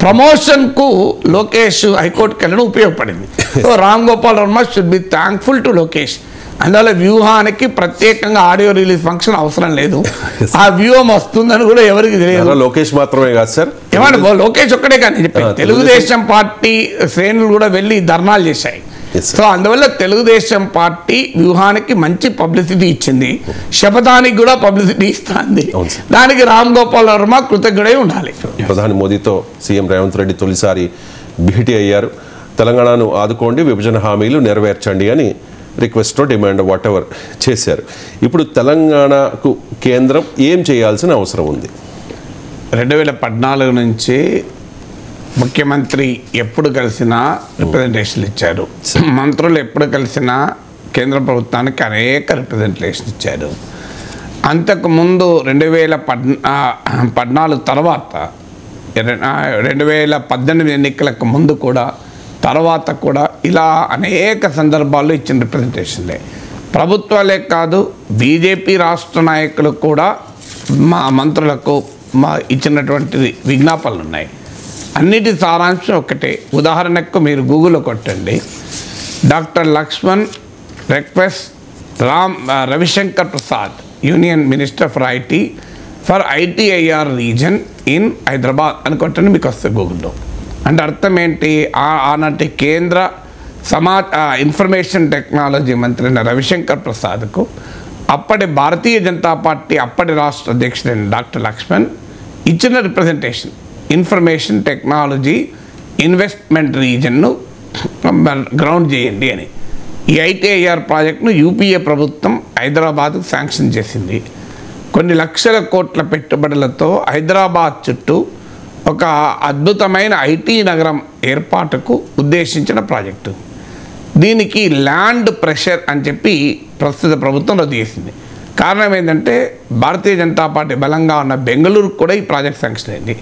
ప్రమోషన్కు లోకేష్ హైకోర్టుకి వెళ్ళడం ఉపయోగపడింది. So Ram Gopal Varma should be thankful to Lokesh. అందువల్ల వ్యూహానికి ప్రత్యేకంగా ఆడియో రిలీజ్ ఫంక్షన్ అవసరం లేదు. ఆ వ్యూహం వస్తుందని కూడా ఎవరికి తెలియదు. లోకేష్ మాత్రమే కాదు సార్, ఏమన్నా లోకేష్ ఒక్కడే కానీ చెప్పారు. తెలుగుదేశం పార్టీ శ్రేణులు కూడా వెళ్ళి ధర్నాలు చేశాయి. సో అందువల్ల తెలుగుదేశం పార్టీ వ్యూహానికి మంచి పబ్లిసిటీ ఇచ్చింది, శపథానికి కూడా పబ్లిసిటీ ఇస్తుంది. దానికి రామ్ గోపాల్ వర్మ కృతజ్ఞుడై ఉండాలి. ప్రధాని మోదీతో సీఎం రేవంత్ రెడ్డి తొలిసారి భేటీ అయ్యారు. తెలంగాణను ఆదుకోండి, విభజన హామీలు నెరవేర్చండి అని రిక్వెస్ట్ డిమాండ్ వాట్ ఎవర్ చేశారు. ఇప్పుడు తెలంగాణకు కేంద్రం ఏం చేయాల్సిన అవసరం ఉంది? 2014 నుంచి ముఖ్యమంత్రి ఎప్పుడు కలిసినా రిప్రజెంటేషన్లు ఇచ్చారు. మంత్రులు ఎప్పుడు కలిసినా కేంద్ర ప్రభుత్వానికి అనేక రిప్రజెంటేషన్ ఇచ్చారు. అంతకుముందు 2014 తర్వాత 2018 ఎన్నికలకు ముందు కూడా, తర్వాత కూడా ఇలా అనేక సందర్భాల్లో ఇచ్చిన రిప్రజెంటేషన్లే. ప్రభుత్వాలే కాదు, బీజేపీ రాష్ట్ర నాయకులు కూడా మా మంత్రులకు ఇచ్చినటువంటి విజ్ఞాపనలు ఉన్నాయి. అన్నిటి సారాంశం ఒకటే. ఉదాహరణకు మీరు గూగుల్లో కొట్టండి, doctor Laxman request Ravishankar Prasad, union minister for IT for ITIR region in Hyderabad అని కొట్టండి, మీకు వస్తుంది గూగుల్లో. అంటే అర్థం ఏంటి? ఆనాటి కేంద్ర ఇన్ఫర్మేషన్ టెక్నాలజీ మంత్రి అయిన రవిశంకర్ ప్రసాద్కు అప్పటి భారతీయ జనతా పార్టీ అప్పటి రాష్ట్ర అధ్యక్షుడైన డాక్టర్ లక్ష్మణ్ ఇచ్చిన రిప్రజెంటేషన్ ఇన్ఫర్మేషన్ టెక్నాలజీ ఇన్వెస్ట్మెంట్ రీజన్ను గ్రౌండ్ చేయండి అని. ఈ ఐటీఐఆర్ ప్రాజెక్ట్ను యూపీఏ ప్రభుత్వం హైదరాబాద్కు శాంక్షన్ చేసింది. కొన్ని లక్షల కోట్ల పెట్టుబడులతో హైదరాబాద్ చుట్టూ ఒక అద్భుతమైన ఐటీ నగరం ఏర్పాటుకు ఉద్దేశించిన ప్రాజెక్టు. దీనికి ల్యాండ్ ప్రెషర్ అని చెప్పి ప్రస్తుత ప్రభుత్వం రద్దు చేసింది. కారణం ఏంటంటే భారతీయ జనతా పార్టీ బలంగా ఉన్న బెంగళూరుకు కూడా ఈ ప్రాజెక్ట్ శాంక్షన్ అయింది.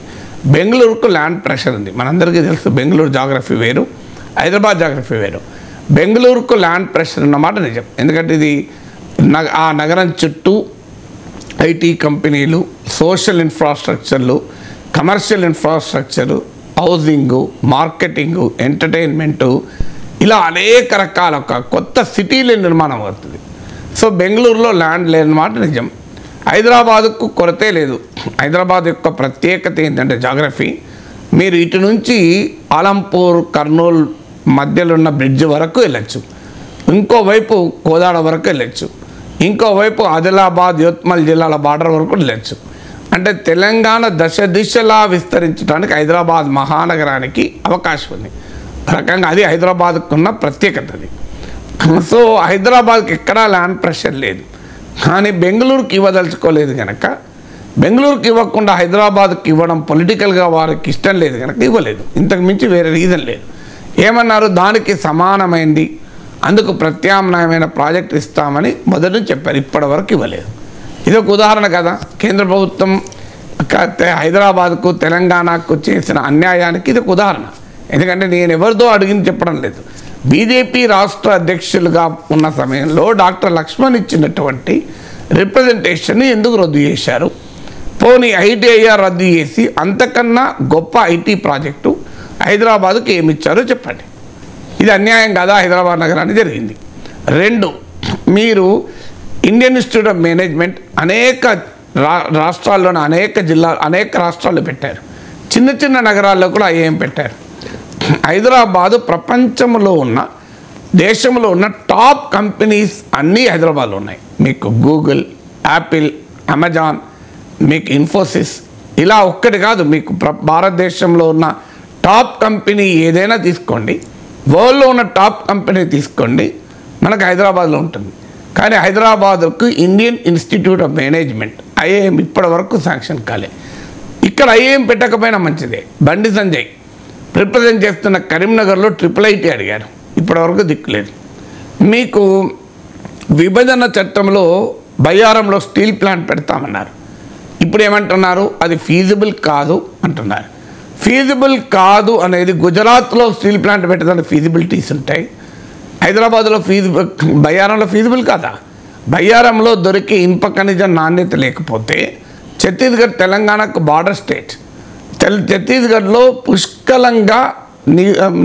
బెంగళూరుకు ల్యాండ్ ప్రెషర్ ఉంది. మనందరికీ తెలుసు బెంగళూరు జాగ్రఫీ వేరు, హైదరాబాద్ జాగ్రఫీ వేరు. బెంగళూరుకు ల్యాండ్ ప్రెషర్ ఉన్నమాట నిజం. ఎందుకంటే ఇది ఆ నగరం చుట్టూ ఐటీ కంపెనీలు, సోషల్ ఇన్ఫ్రాస్ట్రక్చర్లు, commercial infrastructure, housing, marketing, entertainment, ఇలా అనేక రకాల ఒక కొత్త సిటీల నిర్మాణం అవుతుంది. సో బెంగళూరులో ల్యాండ్ లేదన్నమాట నిజం. హైదరాబాదుకు కొరతే లేదు. హైదరాబాద్ యొక్క ప్రత్యేకత ఏంటంటే జాగ్రఫీ. మీరు ఇటు నుంచి ఆలంపూర్, కర్నూలు మధ్యలో ఉన్న బ్రిడ్జ్ వరకు వెళ్ళచ్చు, ఇంకోవైపు కోదాడ వరకు వెళ్ళచ్చు, ఇంకోవైపు ఆదిలాబాద్, యోత్మల్ జిల్లాల బార్డర్ వరకు వెళ్ళచ్చు. అంటే తెలంగాణ దశ దిశలా విస్తరించడానికి హైదరాబాద్ మహానగరానికి అవకాశం ఉంది. రకంగా అది హైదరాబాద్కు ఉన్న ప్రత్యేకత అది. సో హైదరాబాద్కి ఎక్కడా ల్యాండ్ ప్రెషర్ లేదు. కానీ బెంగళూరుకి ఇవ్వదలుచుకోలేదు కనుక, బెంగళూరుకి ఇవ్వకుండా హైదరాబాద్కి ఇవ్వడం పొలిటికల్గా వారికి ఇష్టం లేదు కనుక ఇవ్వలేదు. ఇంతకు మించి వేరే రీజన్ లేదు. ఏమన్నారు, దానికి సమానమైంది, అందుకు ప్రత్యామ్నాయమైన ప్రాజెక్ట్ ఇస్తామని మొదటి చెప్పారు. ఇప్పటి వరకు ఇవ్వలేదు. ఇది ఒక ఉదాహరణ కదా. కేంద్ర ప్రభుత్వం హైదరాబాద్కు, తెలంగాణకు చేసిన అన్యాయానికి ఇది ఒక ఉదాహరణ. ఎందుకంటే నేను ఎవరిదో అడిగింది చెప్పడం లేదు. బీజేపీ రాష్ట్ర అధ్యక్షులుగా ఉన్న సమయంలో డాక్టర్ లక్ష్మణ్ ఇచ్చినటువంటి రిప్రజెంటేషన్ని ఎందుకు రద్దు చేశారు? పోనీ ఐటీఐఆర్ రద్దు చేసి అంతకన్నా గొప్ప ఐటీ ప్రాజెక్టు హైదరాబాద్కు ఏమిచ్చారో చెప్పండి. ఇది అన్యాయం కాదా? హైదరాబాద్ నగరానికి జరిగింది. రెండు, మీరు ఇండియన్ ఇన్స్టిట్యూట్ ఆఫ్ మేనేజ్మెంట్ అనేక రాష్ట్రాల్లోని అనేక రాష్ట్రాల్లో పెట్టారు. చిన్న చిన్న నగరాల్లో కూడా ఐఏఎం పెట్టారు. హైదరాబాదు ప్రపంచంలో ఉన్న, దేశంలో ఉన్న టాప్ కంపెనీస్ అన్నీ హైదరాబాద్లో ఉన్నాయి. మీకు గూగుల్, యాపిల్, అమెజాన్, మీకు ఇన్ఫోసిస్, ఇలా ఒక్కటి కాదు, మీకు భారతదేశంలో ఉన్న టాప్ కంపెనీ ఏదైనా తీసుకోండి, వరల్డ్లో ఉన్న టాప్ కంపెనీ తీసుకోండి, మనకు హైదరాబాద్లో ఉంటుంది. కానీ హైదరాబాద్కు Indian Institute of Management IIM ఇప్పటి వరకు శాంక్షన్ కాలే. ఇక్కడ ఐఏఎం పెట్టకపోయినా మంచిదే. బండి సంజయ్ రిప్రజెంట్ చేస్తున్న కరీంనగర్లో IIIT అడిగారు, ఇప్పటివరకు దిక్కులేదు. మీకు విభజన చట్టంలో బయ్యారంలో స్టీల్ ప్లాంట్ పెడతామన్నారు. ఇప్పుడు ఏమంటున్నారు? అది ఫీజిబుల్ కాదు అంటున్నారు. ఫీజిబుల్ కాదు అనేది, గుజరాత్లో స్టీల్ ప్లాంట్ పెట్టడానికి ఫీజిబిలిటీస్ ఉంటాయి, హైదరాబాద్లో బయ్యారంలో ఫీజిబుల్ కాదా? బయ్యారంలో దొరికే ఇనుప ఖనిజం నాణ్యత లేకపోతే, ఛత్తీస్గఢ్ తెలంగాణకు బార్డర్ స్టేట్, ఛత్తీస్గఢ్లో పుష్కలంగా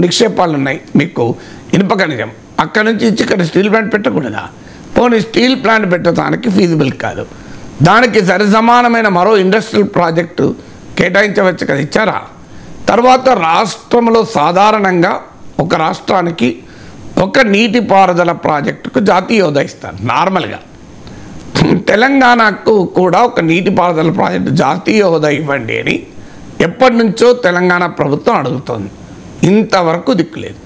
నిక్షేపాలు ఉన్నాయి, మీకు ఇనుప ఖనిజం, అక్కడ నుంచి ఇచ్చి ఇక్కడ స్టీల్ ప్లాంట్ పెట్టకూడదా? పోనీ స్టీల్ ప్లాంట్ పెట్టడానికి ఫీజిబుల్ కాదు, దానికి సరిసమానమైన మరో ఇండస్ట్రియల్ ప్రాజెక్టు కేటాయించవచ్చు కదా, ఇచ్చారా? తర్వాత రాష్ట్రంలో సాధారణంగా ఒక రాష్ట్రానికి ఒక నీటిపారుదల ప్రాజెక్టుకు జాతీయ హోదా ఇస్తారు నార్మల్గా. తెలంగాణకు కూడా ఒక నీటిపారుదల ప్రాజెక్టు జాతీయ హోదా ఇవ్వండి అని ఎప్పటి నుంచో తెలంగాణ ప్రభుత్వం అడుగుతోంది. ఇంతవరకు దిక్కులేదు.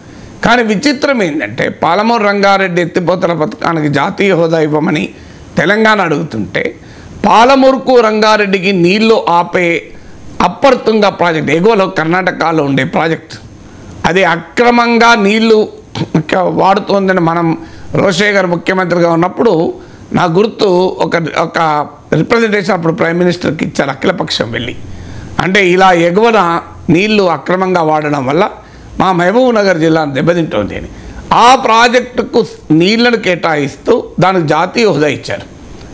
కానీ విచిత్రం ఏంటంటే, పాలమూరు రంగారెడ్డి ఎత్తిపోతల పథకానికి జాతీయ హోదా ఇవ్వమని తెలంగాణ అడుగుతుంటే, పాలమూరుకు రంగారెడ్డికి నీళ్లు ఆపే అప్పర్ తుంగ ప్రాజెక్ట్, ఎగువలో కర్ణాటకలో ఉండే ప్రాజెక్ట్, అది అక్రమంగా నీళ్లు వాడుతోందని మనం రోషయ్య గారు ముఖ్యమంత్రిగా ఉన్నప్పుడు నా గుర్తు ఒక రిప్రజెంటేషన్ అప్పుడు ప్రైమ్ మినిస్టర్కి ఇచ్చారు అఖిలపక్షం వెళ్ళి. అంటే ఇలా ఎగువన నీళ్లు అక్రమంగా వాడడం వల్ల మా మహబూబ్ నగర్ జిల్లాను దెబ్బతింటోంది అని ఆ ప్రాజెక్టుకు నీళ్లను కేటాయిస్తూ దానికి జాతీయ హోదా ఇచ్చారు.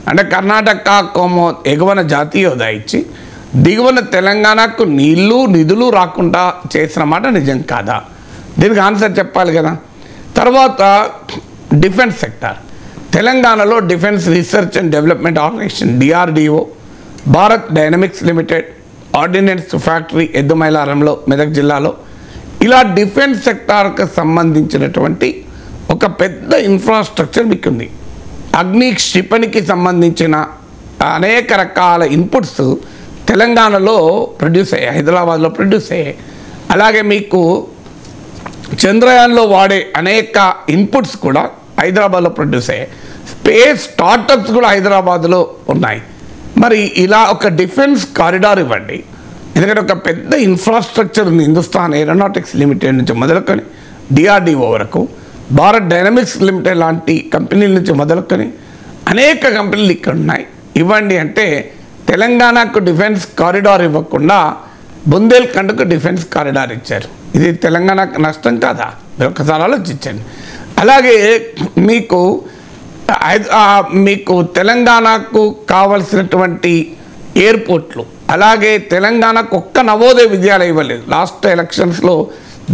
అంటే కర్ణాటక కోమో ఎగువన జాతీయ హోదా ఇచ్చి దిగువన తెలంగాణకు నిధులు రాకుండా చేసిన మాట నిజం కాదా? దీనికి ఆన్సర్ చెప్పాలి కదా. తర్వాత డిఫెన్స్ సెక్టార్, తెలంగాణలో defence research and development organisation DRDO, Bharat dynamics limited, ordnance factory ఎద్దుమైలారంలో మెదక్ జిల్లాలో, ఇలా డిఫెన్స్ సెక్టార్కి సంబంధించినటువంటి ఒక పెద్ద ఇన్ఫ్రాస్ట్రక్చర్ మీకు ఉంది. అగ్ని క్షిపణికి సంబంధించిన అనేక రకాల ఇన్పుట్స్ తెలంగాణలో ప్రొడ్యూస్ అయ్యాయి, హైదరాబాద్లో ప్రొడ్యూస్ అయ్యాయి. అలాగే మీకు చంద్రయాన్లో వాడే అనేక ఇన్పుట్స్ కూడా హైదరాబాద్లో ప్రొడ్యూస్ అయ్యాయి. స్పేస్ స్టార్టప్స్ కూడా హైదరాబాద్లో ఉన్నాయి. మరి ఇలా ఒక డిఫెన్స్ కారిడార్ ఇవ్వండి, ఎందుకంటే ఒక పెద్ద ఇన్ఫ్రాస్ట్రక్చర్ ఉంది. హిందుస్థాన్ ఏరోనాటిక్స్ లిమిటెడ్ నుంచి మొదలుకొని డిఆర్డిఓ వరకు, భారత్ డైనమిక్స్ లిమిటెడ్ లాంటి కంపెనీల నుంచి మొదలుకొని అనేక కంపెనీలు ఇక్కడ ఉన్నాయి. ఇవ్వండి అంటే తెలంగాణకు డిఫెన్స్ కారిడార్ ఇవ్వకుండా బుందేల్ఖండ్కు డిఫెన్స్ కారిడార్ ఇచ్చారు. ఇది తెలంగాణకు నష్టం కాదా? మీరు ఒకసారి ఆలోచించండి. అలాగే మీకు తెలంగాణకు కావలసినటువంటి ఎయిర్పోర్ట్లు, అలాగే తెలంగాణకు ఒక్క నవోదయ విద్యాలయం ఇవ్వలేదు. లాస్ట్ ఎలక్షన్స్లో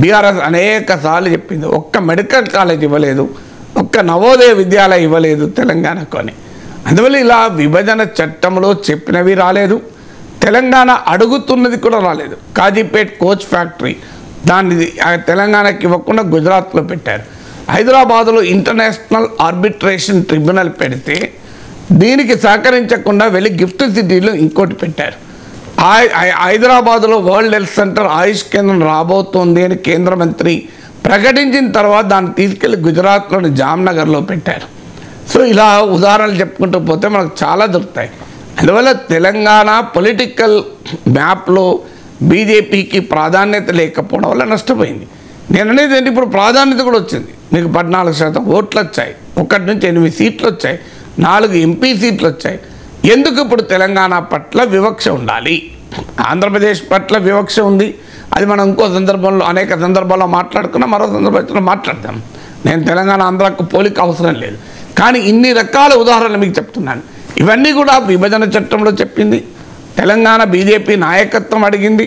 బీఆర్ఎస్ అనేక సార్లు చెప్పింది, ఒక్క మెడికల్ కాలేజ్ ఇవ్వలేదు, ఒక్క నవోదయ విద్యాలయం ఇవ్వలేదు తెలంగాణకు అని. అందువల్ల ఇలా విభజన చట్టంలో చెప్పినవి రాలేదు, తెలంగాణ అడుగుతున్నది కూడా రాలేదు. కాజీపేట్ కోచ్ ఫ్యాక్టరీ దాన్ని తెలంగాణకి ఇవ్వకుండా గుజరాత్లో పెట్టారు. హైదరాబాద్లో ఇంటర్నేషనల్ ఆర్బిట్రేషన్ ట్రిబ్యునల్ పెడితే దీనికి సహకరించకుండా వెళ్ళి గిఫ్ట్ సిటీలో ఇంకోటి పెట్టారు. హైదరాబాద్లో వరల్డ్ హెల్త్ సెంటర్ ఆయుష్ కేంద్రం రాబోతోంది అని కేంద్ర మంత్రి ప్రకటించిన తర్వాత దాన్ని తీసుకెళ్లి గుజరాత్లోని జామ్నగర్లో పెట్టారు. సో ఇలా ఉదాహరణలు చెప్పుకుంటూ పోతే మనకు చాలా దొరుకుతాయి. అందువల్ల తెలంగాణ పొలిటికల్ మ్యాప్లో బీజేపీకి ప్రాధాన్యత లేకపోవడం వల్ల నష్టపోయింది. నేను అనేది ఏంటి, ఇప్పుడు ప్రాధాన్యత కూడా వచ్చింది. మీకు 14% ఓట్లు వచ్చాయి, 1 నుంచి 8 సీట్లు వచ్చాయి, 4 ఎంపీ సీట్లు వచ్చాయి. ఎందుకు ఇప్పుడు తెలంగాణ పట్ల వివక్ష ఉండాలి? ఆంధ్రప్రదేశ్ పట్ల వివక్ష ఉంది, అది మనం ఇంకో సందర్భంలో అనేక సందర్భాల్లో మాట్లాడుకున్నాం, మరో సందర్భంలో మాట్లాడతాం. నేను తెలంగాణ ఆంధ్రాకు పోలిక అవసరం లేదు, కానీ ఇన్ని రకాల ఉదాహరణలు మీకు చెప్తున్నాను. ఇవన్నీ కూడా విభజన చట్టంలో చెప్పింది, తెలంగాణ బీజేపీ నాయకత్వం అడిగింది,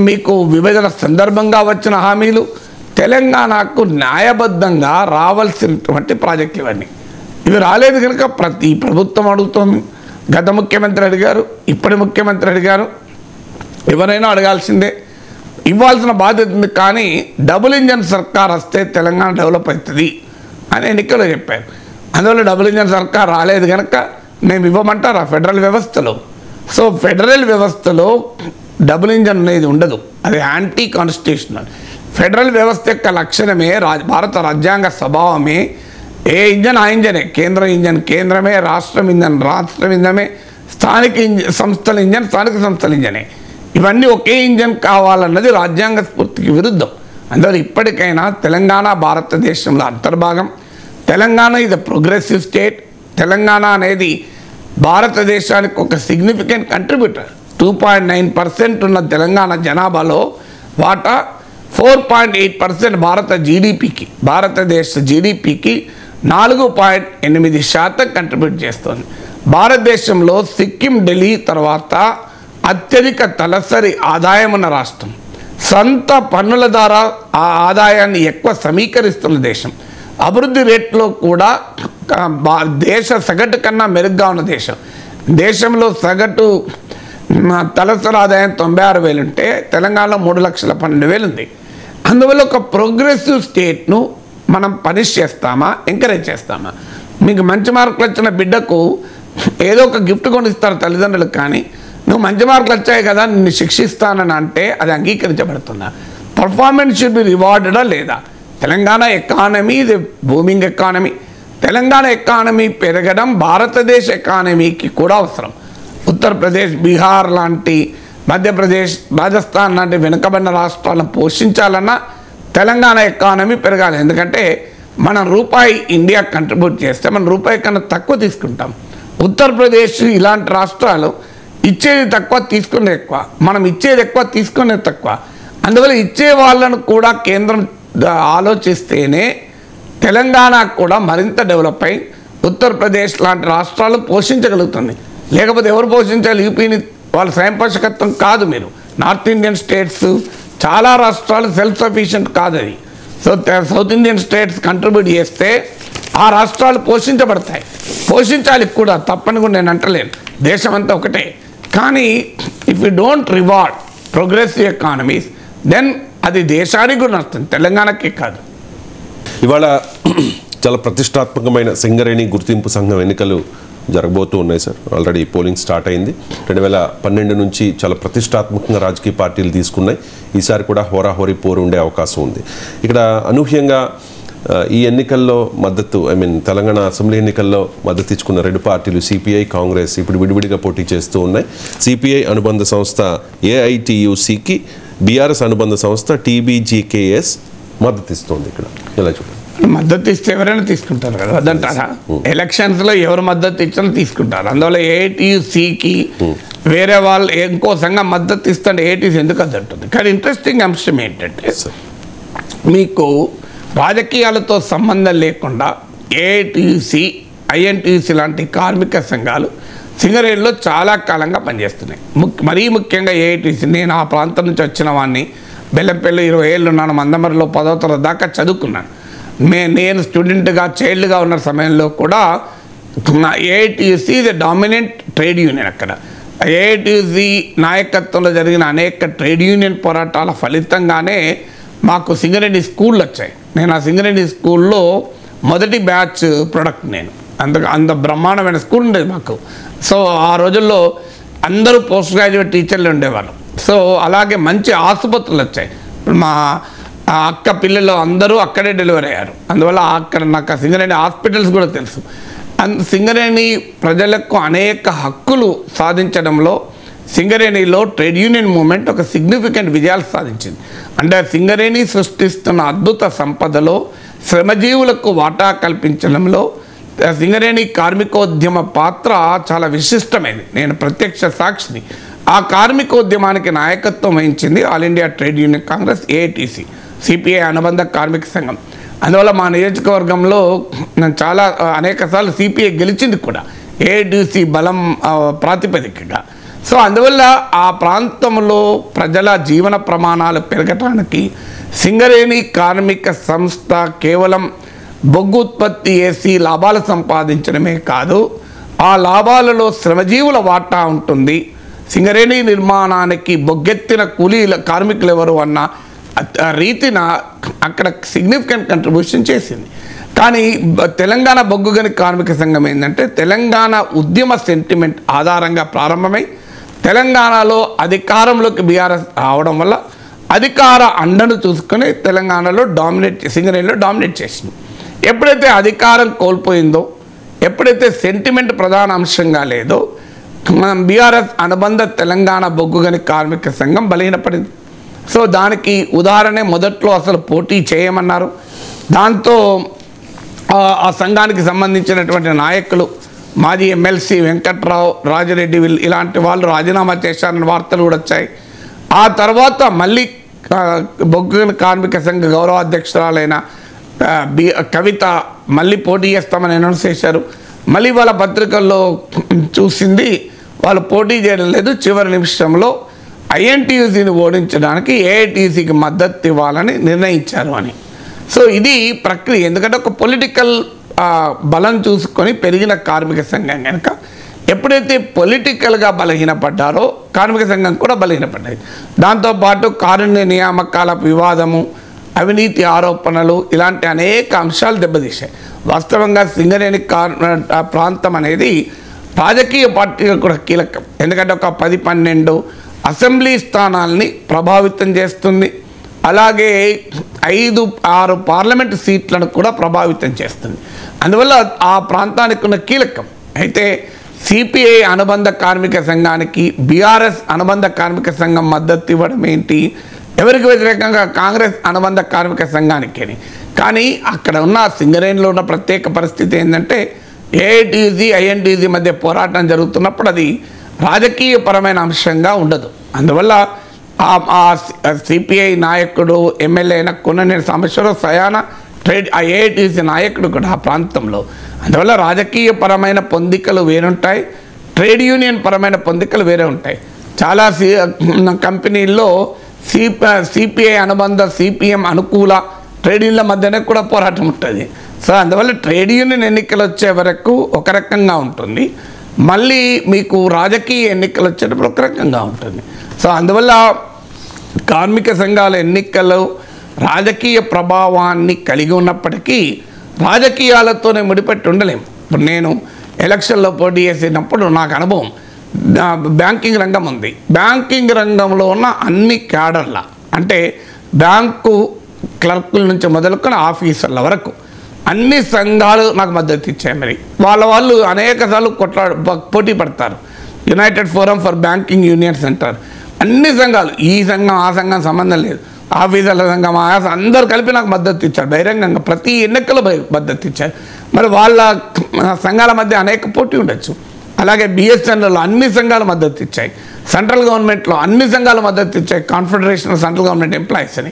మీకు విభజన సందర్భంగా వచ్చిన హామీలు, తెలంగాణకు న్యాయబద్ధంగా రావాల్సినటువంటి ప్రాజెక్టులు ఇవన్నీ. ఇవి రాలేదు కనుక ప్రతి ప్రభుత్వం అడుగుతోంది. గత ముఖ్యమంత్రి అడిగారు, ఇప్పటి ముఖ్యమంత్రి అడిగారు, ఎవరైనా అడగాల్సిందే, ఇవ్వాల్సిన బాధ్యత ఉంది. కానీ డబుల్ ఇంజన్ సర్కార్ వస్తే తెలంగాణ డెవలప్ అవుతుంది అని ఎన్నికల్లో చెప్పారు. అందువల్ల డబుల్ ఇంజన్ సర్కార్ రాలేదు కనుక మేము ఇవ్వమంటారా ఫెడరల్ వ్యవస్థలో? సో ఫెడరల్ వ్యవస్థలో డబుల్ ఇంజన్ అనేది ఉండదు, అది యాంటీ కాన్స్టిట్యూషనల్. ఫెడరల్ వ్యవస్థ యొక్క లక్షణమే భారత రాజ్యాంగ స్వభావమే ఏ ఇంజన్ ఆ ఇంజనే, కేంద్ర ఇంజన్ కేంద్రమే, రాష్ట్రం ఇంజన్ రాష్ట్రం ఇంజనే, స్థానిక సంస్థల ఇంజన్ స్థానిక సంస్థల ఇంజనే. ఇవన్నీ ఒకే ఇంజన్ కావాలన్నది రాజ్యాంగ స్ఫూర్తికి విరుద్ధం. అందువల్ల ఇప్పటికైనా తెలంగాణ భారతదేశంలో అంతర్భాగం. తెలంగాణ ఇది ప్రోగ్రెసివ్ స్టేట్. తెలంగాణ అనేది భారతదేశానికి ఒక సిగ్నిఫికెంట్ కంట్రిబ్యూటర్. 2.9% ఉన్న తెలంగాణ జనాభాలో వాటా 4.8% భారతదేశ జీడిపికి 4.8% కంట్రిబ్యూట్ చేస్తుంది. భారతదేశంలో సిక్కిం, ఢిల్లీ తర్వాత అత్యధిక తలసరి ఆదాయం ఉన్న రాష్ట్రం. సొంత పన్నుల ద్వారా ఆ ఆదాయాన్ని ఎక్కువ సమీకరిస్తున్న దేశం. అభివృద్ధి రేట్లో కూడా దేశ సగటు కన్నా మెరుగ్గా ఉన్న దేశం. దేశంలో సగటు తలసరి ఆదాయం 96,000 ఉంటే తెలంగాణలో 3,12,000 ఉంది. అందువల్ల ఒక ప్రోగ్రెసివ్ స్టేట్ను మనం పనిష్ చేస్తామా, ఎంకరేజ్ చేస్తామా? మీకు మంచి మార్కులు వచ్చిన బిడ్డకు ఏదో ఒక గిఫ్ట్ కొనిస్తారు తల్లిదండ్రులకు, కానీ నువ్వు మంచి మార్కులు వచ్చాయి కదా నిన్ను శిక్షిస్తానని అంటే అది అంగీకరించబడుతుందా? పర్ఫార్మెన్స్ షుడ్ బి రివార్డెడా లేదా? తెలంగాణ ఎకానమీ ఇది బూమింగ్ ఎకానమీ. తెలంగాణ ఎకానమీ పెరగడం భారతదేశ ఎకానమీకి కూడా అవసరం. ఉత్తరప్రదేశ్, బీహార్ లాంటి, మధ్యప్రదేశ్, రాజస్థాన్ లాంటి వెనుకబడిన రాష్ట్రాలను పోషించాలన్నా తెలంగాణ ఎకానమీ పెరగాలి. ఎందుకంటే మనం రూపాయి ఇండియా కంట్రిబ్యూట్ చేస్తే మనం రూపాయి కన్నా తక్కువ తీసుకుంటాం. ఉత్తరప్రదేశ్ ఇలాంటి రాష్ట్రాలు ఇచ్చేది తక్కువ, తీసుకునేది ఎక్కువ. మనం ఇచ్చేది ఎక్కువ, తీసుకునేది తక్కువ. అందువల్ల ఇచ్చే వాళ్ళను కూడా కేంద్రం ఆలోచిస్తేనే తెలంగాణ కూడా మరింత డెవలప్ అయి ఉత్తరప్రదేశ్ లాంటి రాష్ట్రాలు పోషించగలుగుతుంది. లేకపోతే ఎవరు పోషించాలి? యూపీని వాళ్ళ స్వయం పోషకత్వం కాదు. మీరు నార్త్ ఇండియన్ స్టేట్స్ చాలా రాష్ట్రాలు సెల్ఫ్ సఫిషియెంట్ కాదు అది. So south Indian states contribute చేస్తే ఆ రాష్ట్రాలు పోషించబడతాయి. పోషించాలి కూడా, తప్పని కూడా నేను అంటలేను, దేశం అంతా ఒకటే. కానీ if you don't reward progressive economies then అది దేశానికి కూడా నష్టం, తెలంగాణకే కాదు. ఇవాళ చాలా ప్రతిష్టాత్మకమైన సింగరేణి గుర్తింపు సంఘం ఎన్నికలు జరగబోతూ ఉన్నాయి సార్. ఆల్రెడీ పోలింగ్ స్టార్ట్ అయింది. 2012 నుంచి చాలా ప్రతిష్టాత్మకంగా రాజకీయ పార్టీలు తీసుకున్నాయి. ఈసారి కూడా హోరాహోరీ పోరు ఉండే అవకాశం ఉంది. ఇక్కడ అనూహ్యంగా ఈ ఎన్నికల్లో మద్దతు తెలంగాణ అసెంబ్లీ ఎన్నికల్లో మద్దతు ఇచ్చుకున్న రెండు పార్టీలు సిపిఐ, కాంగ్రెస్ ఇప్పుడు విడివిడిగా పోటీ చేస్తూ ఉన్నాయి. సిపిఐ అనుబంధ సంస్థ ఏఐటియుసికి, బీఆర్ఎస్ అనుబంధ సంస్థ టీబీజీకేఎస్ మద్దతు ఇస్తుంది. ఇక్కడ ఎలా చూడండి, మద్దతు ఇస్తే ఎవరైనా తీసుకుంటారు కదా, అదంటారా? ఎలక్షన్స్లో ఎవరు మద్దతు ఇచ్చినా తీసుకుంటారు. అందువల్ల ఏఐటియుసికి వేరే వాళ్ళు ఇంకో సంఘం మద్దతు ఇస్తుంటే ఏఐటిసి ఎందుకు అదంటుంది. కానీ ఇంట్రెస్టింగ్ అంశం ఏంటంటే, మీకు రాజకీయాలతో సంబంధం లేకుండా ఏఐటియుసి, ఐఎన్టీయూసీ లాంటి కార్మిక సంఘాలు సింగరేణిలో చాలా కాలంగా పనిచేస్తున్నాయి. మరీ ముఖ్యంగా ఏఐటియుసి. నేను ఆ ప్రాంతం నుంచి వచ్చిన వాడిని. బెల్లంపల్లి 20 ఏళ్ళు ఉన్నాను. మందమరిలో 10వ తరగతి దాకా చదువుకున్నాను. నేను స్టూడెంట్గా, చైల్డ్గా ఉన్న సమయంలో కూడా ఏఐటియుసి ఇది డామినెంట్ ట్రేడ్ యూనియన్. అక్కడ ఏఐటియుసి నాయకత్వంలో జరిగిన అనేక ట్రేడ్ యూనియన్ పోరాటాల ఫలితంగానే మాకు సింగరేణి స్కూళ్ళు వచ్చాయి. నేను ఆ సింగరేణి స్కూల్లో మొదటి బ్యాచ్ ప్రొడక్ట్. నేను అంత బ్రహ్మాండమైన స్కూల్ ఉండేది మాకు. సో ఆ రోజుల్లో అందరూ పోస్ట్ గ్రాడ్యుయేట్ టీచర్లు ఉండేవాళ్ళు. సో అలాగే మంచి ఆసుపత్రులు వచ్చాయి. మా అక్క పిల్లలు అందరూ అక్కడే డెలివరీ అయ్యారు. అందువల్ల అక్కడ నాకు సింగరేణి హాస్పిటల్స్ కూడా తెలుసు. సింగరేణి ప్రజలకు అనేక హక్కులు సాధించడంలో సింగరేణిలో ట్రేడ్ యూనియన్ మూవ్మెంట్ ఒక సిగ్నిఫికెంట్ విజయాలు సాధించింది. అంటే సింగరేణి సృష్టిస్తున్న అద్భుత సంపదలో శ్రమజీవులకు వాటా కల్పించడంలో సింగరేణి కార్మికోద్యమ పాత్ర చాలా విశిష్టమైనది. నేను ప్రత్యక్ష సాక్షిని. ఆ కార్మికోద్యమానికి నాయకత్వం వహించింది all India trade union Congress, AITC, CPI అనుబంధ కార్మిక సంఘం. అందువల్ల మా నియోజకవర్గంలో చాలా అనేక సార్లు సిపిఐ గెలిచింది కూడా ఏఐటిసి బలం ప్రాతిపదికగా. సో అందువల్ల ఆ ప్రాంతంలో ప్రజల జీవన ప్రమాణాలు పెరగటానికి సింగరేణి కార్మిక సంస్థ కేవలం బొగ్గు ఉత్పత్తి చేసి లాభాలు సంపాదించడమే కాదు, ఆ లాభాలలో శ్రమజీవుల వాటా ఉంటుంది. సింగరేణి నిర్మాణానికి బొగ్గెత్తిన కూలీల కార్మికులు ఎవరు అన్న రీతిన అక్కడ సిగ్నిఫికెంట్ కంట్రిబ్యూషన్ చేసింది. కానీ తెలంగాణ బొగ్గు గని కార్మిక సంఘం ఏంటంటే, తెలంగాణ ఉద్యమ సెంటిమెంట్ ఆధారంగా ప్రారంభమై తెలంగాణలో అధికారంలోకి బీఆర్ఎస్ రావడం వల్ల అధికార అండను చూసుకొని తెలంగాణలో సింగరేణిలో డామినేట్ చేసింది. ఎప్పుడైతే అధికారం కోల్పోయిందో, ఎప్పుడైతే సెంటిమెంట్ ప్రధాన అంశంగా లేదో, మనం బీఆర్ఎస్ అనుబంధ తెలంగాణ బొగ్గు గని కార్మిక సంఘం బలహీనపడింది. సో దానికి ఉదాహరణ మొదట్లో అసలు పోటీ చేయమన్నారు. దాంతో ఆ సంఘానికి సంబంధించినటువంటి నాయకులు, మాజీ ఎమ్మెల్సీ వెంకట్రావు, రాజిరెడ్డి ఇలాంటి వాళ్ళు రాజీనామా చేశారని వార్తలు కూడా వచ్చాయి. ఆ తర్వాత మళ్ళీ బొగ్గు గని కార్మిక సంఘ గౌరవ అధ్యక్షురాలైన కవిత మళ్ళీ పోటీ చేస్తామని అనౌన్స్ చేశారు. మళ్ళీ వాళ్ళ పత్రికల్లో చూసింది వాళ్ళు పోటీ చేయడం లేదు. చివరి నిమిషంలో ఐఎన్టీయూసీని ఓడించడానికి ఏఐటీయూసీకి మద్దతు ఇవ్వాలని నిర్ణయించారు అని. సో ఇది ప్రక్రియ. ఎందుకంటే ఒక పొలిటికల్ బలం చూసుకొని పెరిగిన కార్మిక సంఘం కనుక ఎప్పుడైతే పొలిటికల్గా బలహీనపడ్డారో కార్మిక సంఘం కూడా బలహీనపడ్డాయి. దాంతోపాటు కారుణ్య నియామకాల వివాదము, అవినీతి ఆరోపణలు ఇలాంటి అనేక అంశాలు దెబ్బతీశాయి. వాస్తవంగా సింగరేణి ప్రాంతం అనేది రాజకీయ పార్టీలకు కూడా కీలకం. ఎందుకంటే ఒక 10-12 అసెంబ్లీ స్థానాల్ని ప్రభావితం చేస్తుంది. అలాగే 5-6 పార్లమెంటు సీట్లను కూడా ప్రభావితం చేస్తుంది. అందువల్ల ఆ ప్రాంతానికి ఉన్న కీలకం. అయితే సిపిఐ అనుబంధ కార్మిక సంఘానికి బీఆర్ఎస్ అనుబంధ కార్మిక సంఘం మద్దతు ఇవ్వడం ఏంటి? ఎవరికి వ్యతిరేకంగా? కాంగ్రెస్ అనుబంధ కార్మిక సంఘానికి. కానీ అక్కడ ఉన్న సింగరేణిలో ఉన్న ప్రత్యేక పరిస్థితి ఏంటంటే, ఏఐటీసీ ఐఎన్టీసీ మధ్య పోరాటం జరుగుతున్నప్పుడు అది రాజకీయపరమైన అంశంగా ఉండదు. అందువల్ల ఆ సిపిఐ నాయకుడు ఎమ్మెల్యే అయిన కొననేని సాంబశివరావు సయాన ఏఐటీసీ నాయకుడు కూడా ఆ ప్రాంతంలో. అందువల్ల రాజకీయపరమైన పొందికలు వేరుంటాయి, ట్రేడ్ యూనియన్ పరమైన పొందికలు వేరే ఉంటాయి. చాలా కంపెనీల్లో సిపిఐ అనుబంధ సిపిఎం అనుకూల ట్రేడ్ యూనియన్ల మధ్యనే కూడా పోరాటం ఉంటుంది. సో అందువల్ల ట్రేడ్ యూనియన్ ఎన్నికలు వచ్చే వరకు ఒక రకంగా ఉంటుంది, మళ్ళీ మీకు రాజకీయ ఎన్నికలు వచ్చేటప్పుడు ఒక రకంగా ఉంటుంది. సో అందువల్ల కార్మిక సంఘాల ఎన్నికలు రాజకీయ ప్రభావాన్ని కలిగి ఉన్నప్పటికీ రాజకీయాలతోనే ముడిపెట్టి ఉండలేము. ఇప్పుడు నేను ఎలక్షన్లో పోటీ చేసినప్పుడు నాకు అనుభవం. బ్యాంకింగ్ రంగం ఉంది. బ్యాంకింగ్ రంగంలో ఉన్న అన్ని క్యాడర్ల అంటే బ్యాంకు క్లర్కుల నుంచి మొదలుకొని ఆఫీసర్ల వరకు అన్ని సంఘాలు నాకు మద్దతు ఇచ్చాయి. మరి వాళ్ళు అనేక సార్లు పోటీ పడతారు. United forum for banking unions అంటారు. అన్ని సంఘాలు, ఈ సంఘం ఆ సంఘం సంబంధం లేదు, ఆఫీసర్ల సంఘం అందరు కలిపి నాకు మద్దతు ఇచ్చారు. బహిరంగంగా ప్రతి ఎన్నికల్లో మద్దతు ఇచ్చారు. మరి వాళ్ళ సంఘాల మధ్య అనేక పోటీ ఉండొచ్చు. అలాగే బిఎస్ఎన్ఎల్లో అన్ని సంఘాలు మద్దతు ఇచ్చాయి. సెంట్రల్ గవర్నమెంట్లో అన్ని సంఘాలు మద్దతు ఇచ్చాయి. Confederation of central government employees అని,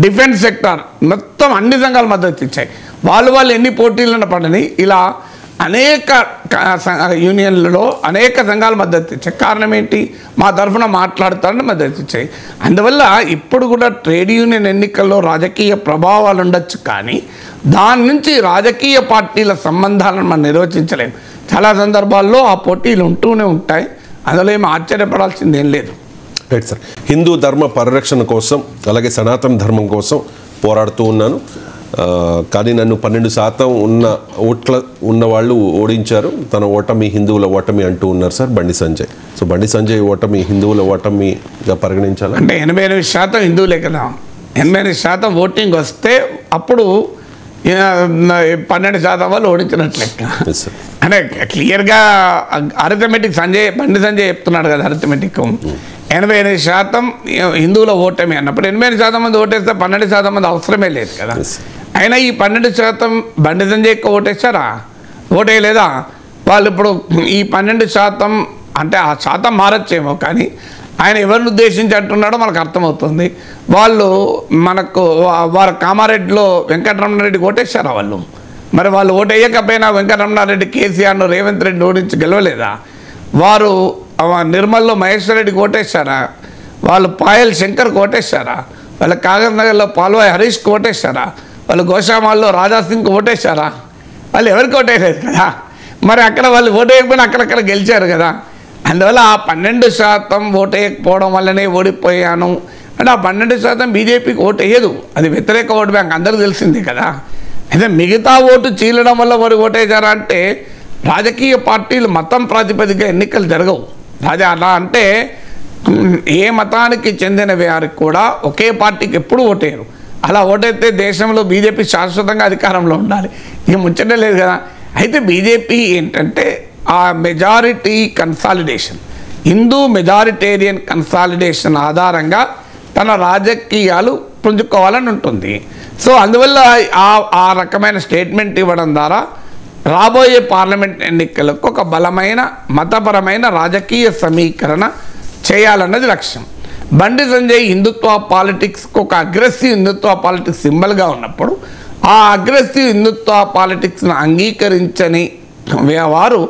డిఫెన్స్ సెక్టార్ మొత్తం అన్ని సంఘాలు మద్దతు ఇచ్చాయి. వాళ్ళు ఎన్ని పోటీలను పడని ఇలా అనేక యూనియన్లలో అనేక సంఘాలు మద్దతు ఇచ్చాయి. కారణం ఏంటి? మా తరఫున మాట్లాడుతారని మద్దతు ఇచ్చాయి. అందువల్ల ఇప్పుడు కూడా ట్రేడ్ యూనియన్ ఎన్నికల్లో రాజకీయ ప్రభావాలు ఉండొచ్చు, కానీ దాని నుంచి రాజకీయ పార్టీల సంబంధాలను మనం నిర్వచించలేము. చాలా సందర్భాల్లో ఆ పోటీలు ఉంటూనే ఉంటాయి. అందులో ఏమి ఆశ్చర్యపడాల్సింది ఏం లేదు. Right sir. హిందూ ధర్మ పరిరక్షణ కోసం అలాగే సనాతన ధర్మం కోసం పోరాడుతూ ఉన్నాను, కానీ నన్ను 12% ఓట్ల ఉన్న వాళ్ళు ఓడించారు, తన ఓటమి హిందువుల ఓటమి అంటూ ఉన్నారు సార్ బండి సంజయ్. సో బండి సంజయ్ ఓటమి హిందువుల ఓటమిగా పరిగణించాలి అంటే 88% హిందువులే కదా. 88% ఓటింగ్ వస్తే అప్పుడు 12% వాళ్ళు ఓడించినట్లే. అంటే క్లియర్గా అరిథమెటిక్ బండి సంజయ్ చెప్తున్నాడు కదా. అరిథమెటిక్ 88% హిందువుల ఓటమి అన్నప్పుడు 88% మంది ఓటేస్తే 12% మంది అవసరమే లేదు కదా. అయినా ఈ 12% బండి సంజయ్కి ఓటేస్తారా? ఓటేయలేదా? వాళ్ళు ఇప్పుడు ఈ 12% అంటే ఆ శాతం మారచ్చేమో, కానీ ఆయన ఎవరిని ఉద్దేశించి అంటున్నాడో మనకు అర్థమవుతుంది. మనకు వారు కామారెడ్డిలో వెంకటరమణారెడ్డికి ఓటేశారా వాళ్ళు? మరి వాళ్ళు ఓటేయకపోయినా వెంకటరమణారెడ్డి కేసీఆర్ను రేవంత్ రెడ్డి ఓడించి గెలవలేదా? వారు నిర్మల్లో మహేశ్వర్ రెడ్డికి ఓటేశారా? వాళ్ళు పాయల్ శంకర్కి ఓటేశారా? వాళ్ళు కాగజ్ నగర్లో పాల్వాయి హరీష్కి ఓటేశారా? వాళ్ళు గోషామాల్లో రాజాసింగ్కి ఓటేశారా? వాళ్ళు ఎవరికి ఓటేయలేదు కదా. మరి అక్కడ వాళ్ళు ఓటేయకపోయినా అక్కడక్కడ గెలిచారు కదా. అందువల్ల ఆ 12% ఓటేయకపోవడం వల్లనే ఓడిపోయాను అంటే ఆ 12% బీజేపీకి ఓటు వేయదు, అది వ్యతిరేక ఓటు బ్యాంక్, అందరికీ తెలిసిందే కదా. అయితే మిగతా ఓటు చీలడం వల్ల వారు ఓటేశారా అంటే రాజకీయ పార్టీలు మతం ప్రాతిపదిక ఎన్నికలు జరగవు. అలా అంటే ఏ మతానికి చెందిన వారికి కూడా ఒకే పార్టీకి ఎప్పుడు ఓటేయరు. అలా ఓటైతే దేశంలో బీజేపీ శాశ్వతంగా అధికారంలో ఉండాలి, ఇక ముచ్చటే లేదు కదా. అయితే బీజేపీ ఏంటంటే ఆ majority consolidation, Hindu majoritarian consolidation ఆధారంగా తన రాజకీయాలు పుంజుకోవాలని ఉంటుంది. సో అందువల్ల ఆ రకమైన స్టేట్మెంట్ ఇవ్వడం ద్వారా రాబోయే పార్లమెంట్ ఎన్నికలకు ఒక బలమైన మతపరమైన రాజకీయ సమీకరణ చేయాలన్నది లక్ష్యం. బండి సంజయ్ హిందుత్వ పాలిటిక్స్కి ఒక అగ్రెసివ్ హిందుత్వ పాలిటిక్స్ సింబల్గా ఉన్నప్పుడు ఆ అగ్రెసివ్ హిందుత్వ పాలిటిక్స్ను అంగీకరించని వారు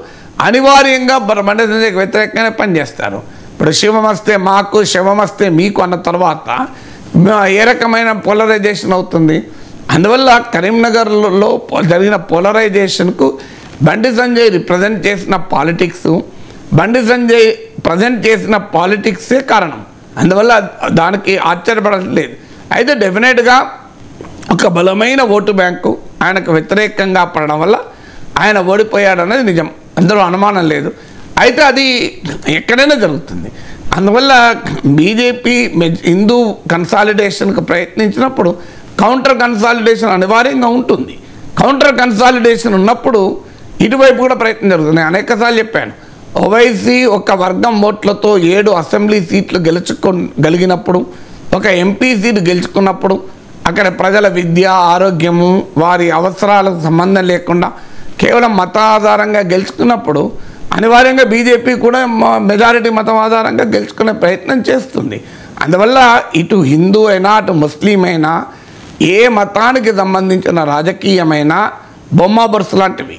అనివార్యంగా బండి సంజయ్కి వ్యతిరేకంగానే పనిచేస్తారు. ఇప్పుడు శివమస్తే మాకు శివమస్తే మీకు అన్న తర్వాత ఏ రకమైన పోలరైజేషన్ అవుతుంది? అందువల్ల కరీంనగర్లో జరిగిన పోలరైజేషన్కు బండి సంజయ్ రిప్రజెంట్ చేసిన పాలిటిక్స్, బండి సంజయ్ ప్రజెంట్ చేసిన పాలిటిక్సే కారణం. అందువల్ల దానికి ఆశ్చర్యపడలేదు. అయితే డెఫినెట్గా ఒక బలమైన ఓటు బ్యాంకు ఆయనకు వ్యతిరేకంగా పడడం వల్ల ఆయన ఓడిపోయాడనేది నిజం, అందులో అనుమానం లేదు. అయితే అది ఎక్కడైనా జరుగుతుంది. అందువల్ల బీజేపీ హిందూ కన్సాలిడేషన్కు ప్రయత్నించినప్పుడు కౌంటర్ కన్సాలిడేషన్ అనివార్యంగా ఉంటుంది. కౌంటర్ కన్సాలిడేషన్ ఉన్నప్పుడు ఇటువైపు కూడా ప్రయత్నం జరుగుతుంది. నేను అనేకసార్లు చెప్పాను, ఓవైసీ ఒక వర్గం ఓట్లతో 7 అసెంబ్లీ సీట్లు గెలుచుకోగలిగినప్పుడు, ఒక ఎంపీ సీటు గెలుచుకున్నప్పుడు అక్కడ ప్రజల విద్య, ఆరోగ్యము, వారి అవసరాలకు సంబంధం లేకుండా కేవలం మత ఆధారంగా గెలుచుకున్నప్పుడు అనివార్యంగా బీజేపీ కూడా మెజారిటీ మతం ఆధారంగా గెలుచుకునే ప్రయత్నం చేస్తుంది. అందువల్ల ఇటు హిందూ అయినా అటు ముస్లిం అయినా ఏ మతానికి సంబంధించిన రాజకీయమైన బొమ్మ బొరుసు లాంటివి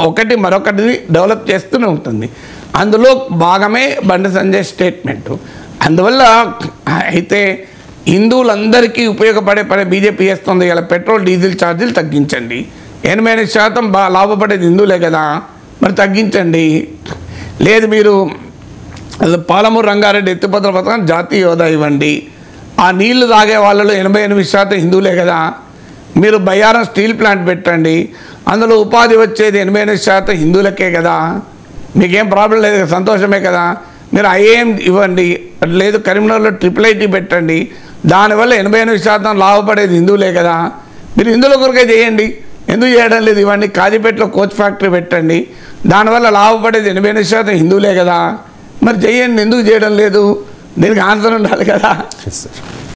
ఒకటి మరొకటిని డెవలప్ చేస్తూనే ఉంటుంది. అందులో భాగమే బండి సంజయ్ స్టేట్మెంటు. అందువల్ల అయితే హిందువులందరికీ ఉపయోగపడే పని బీజేపీ చేస్తుంది. ఇలా పెట్రోల్ డీజిల్ ఛార్జీలు తగ్గించండి, 88% లాభపడేది హిందువులే కదా, మరి తగ్గించండి. లేదు మీరు పాలమూరు రంగారెడ్డి ఎత్తిపోతల పథకం జాతీయ హోదా ఇవ్వండి, ఆ నీళ్లు తాగే వాళ్ళలో 88% హిందువులే కదా, మీరు బయ్యారం స్టీల్ ప్లాంట్ పెట్టండి, అందులో ఉపాధి వచ్చేది 88% హిందువులకే కదా, మీకేం ప్రాబ్లం లేదు కదా, సంతోషమే కదా. మీరు ఐఏఎం ఇవ్వండి, లేదు కరీంనగర్లో IIIT పెట్టండి, దానివల్ల 88% లాభపడేది హిందువులే కదా. మీరు హిందువుల కొరకే చేయండి, ఎందుకు చేయడం లేదు? ఇవన్నీ కాజీపేటలో కోచ్ ఫ్యాక్టరీ పెట్టండి, దానివల్ల లాభపడేది 88% హిందువులే కదా. మరి చేయండి, ఎందుకు చేయడం లేదు? దీనికి ఆన్సర్ ఉండాలి కదా.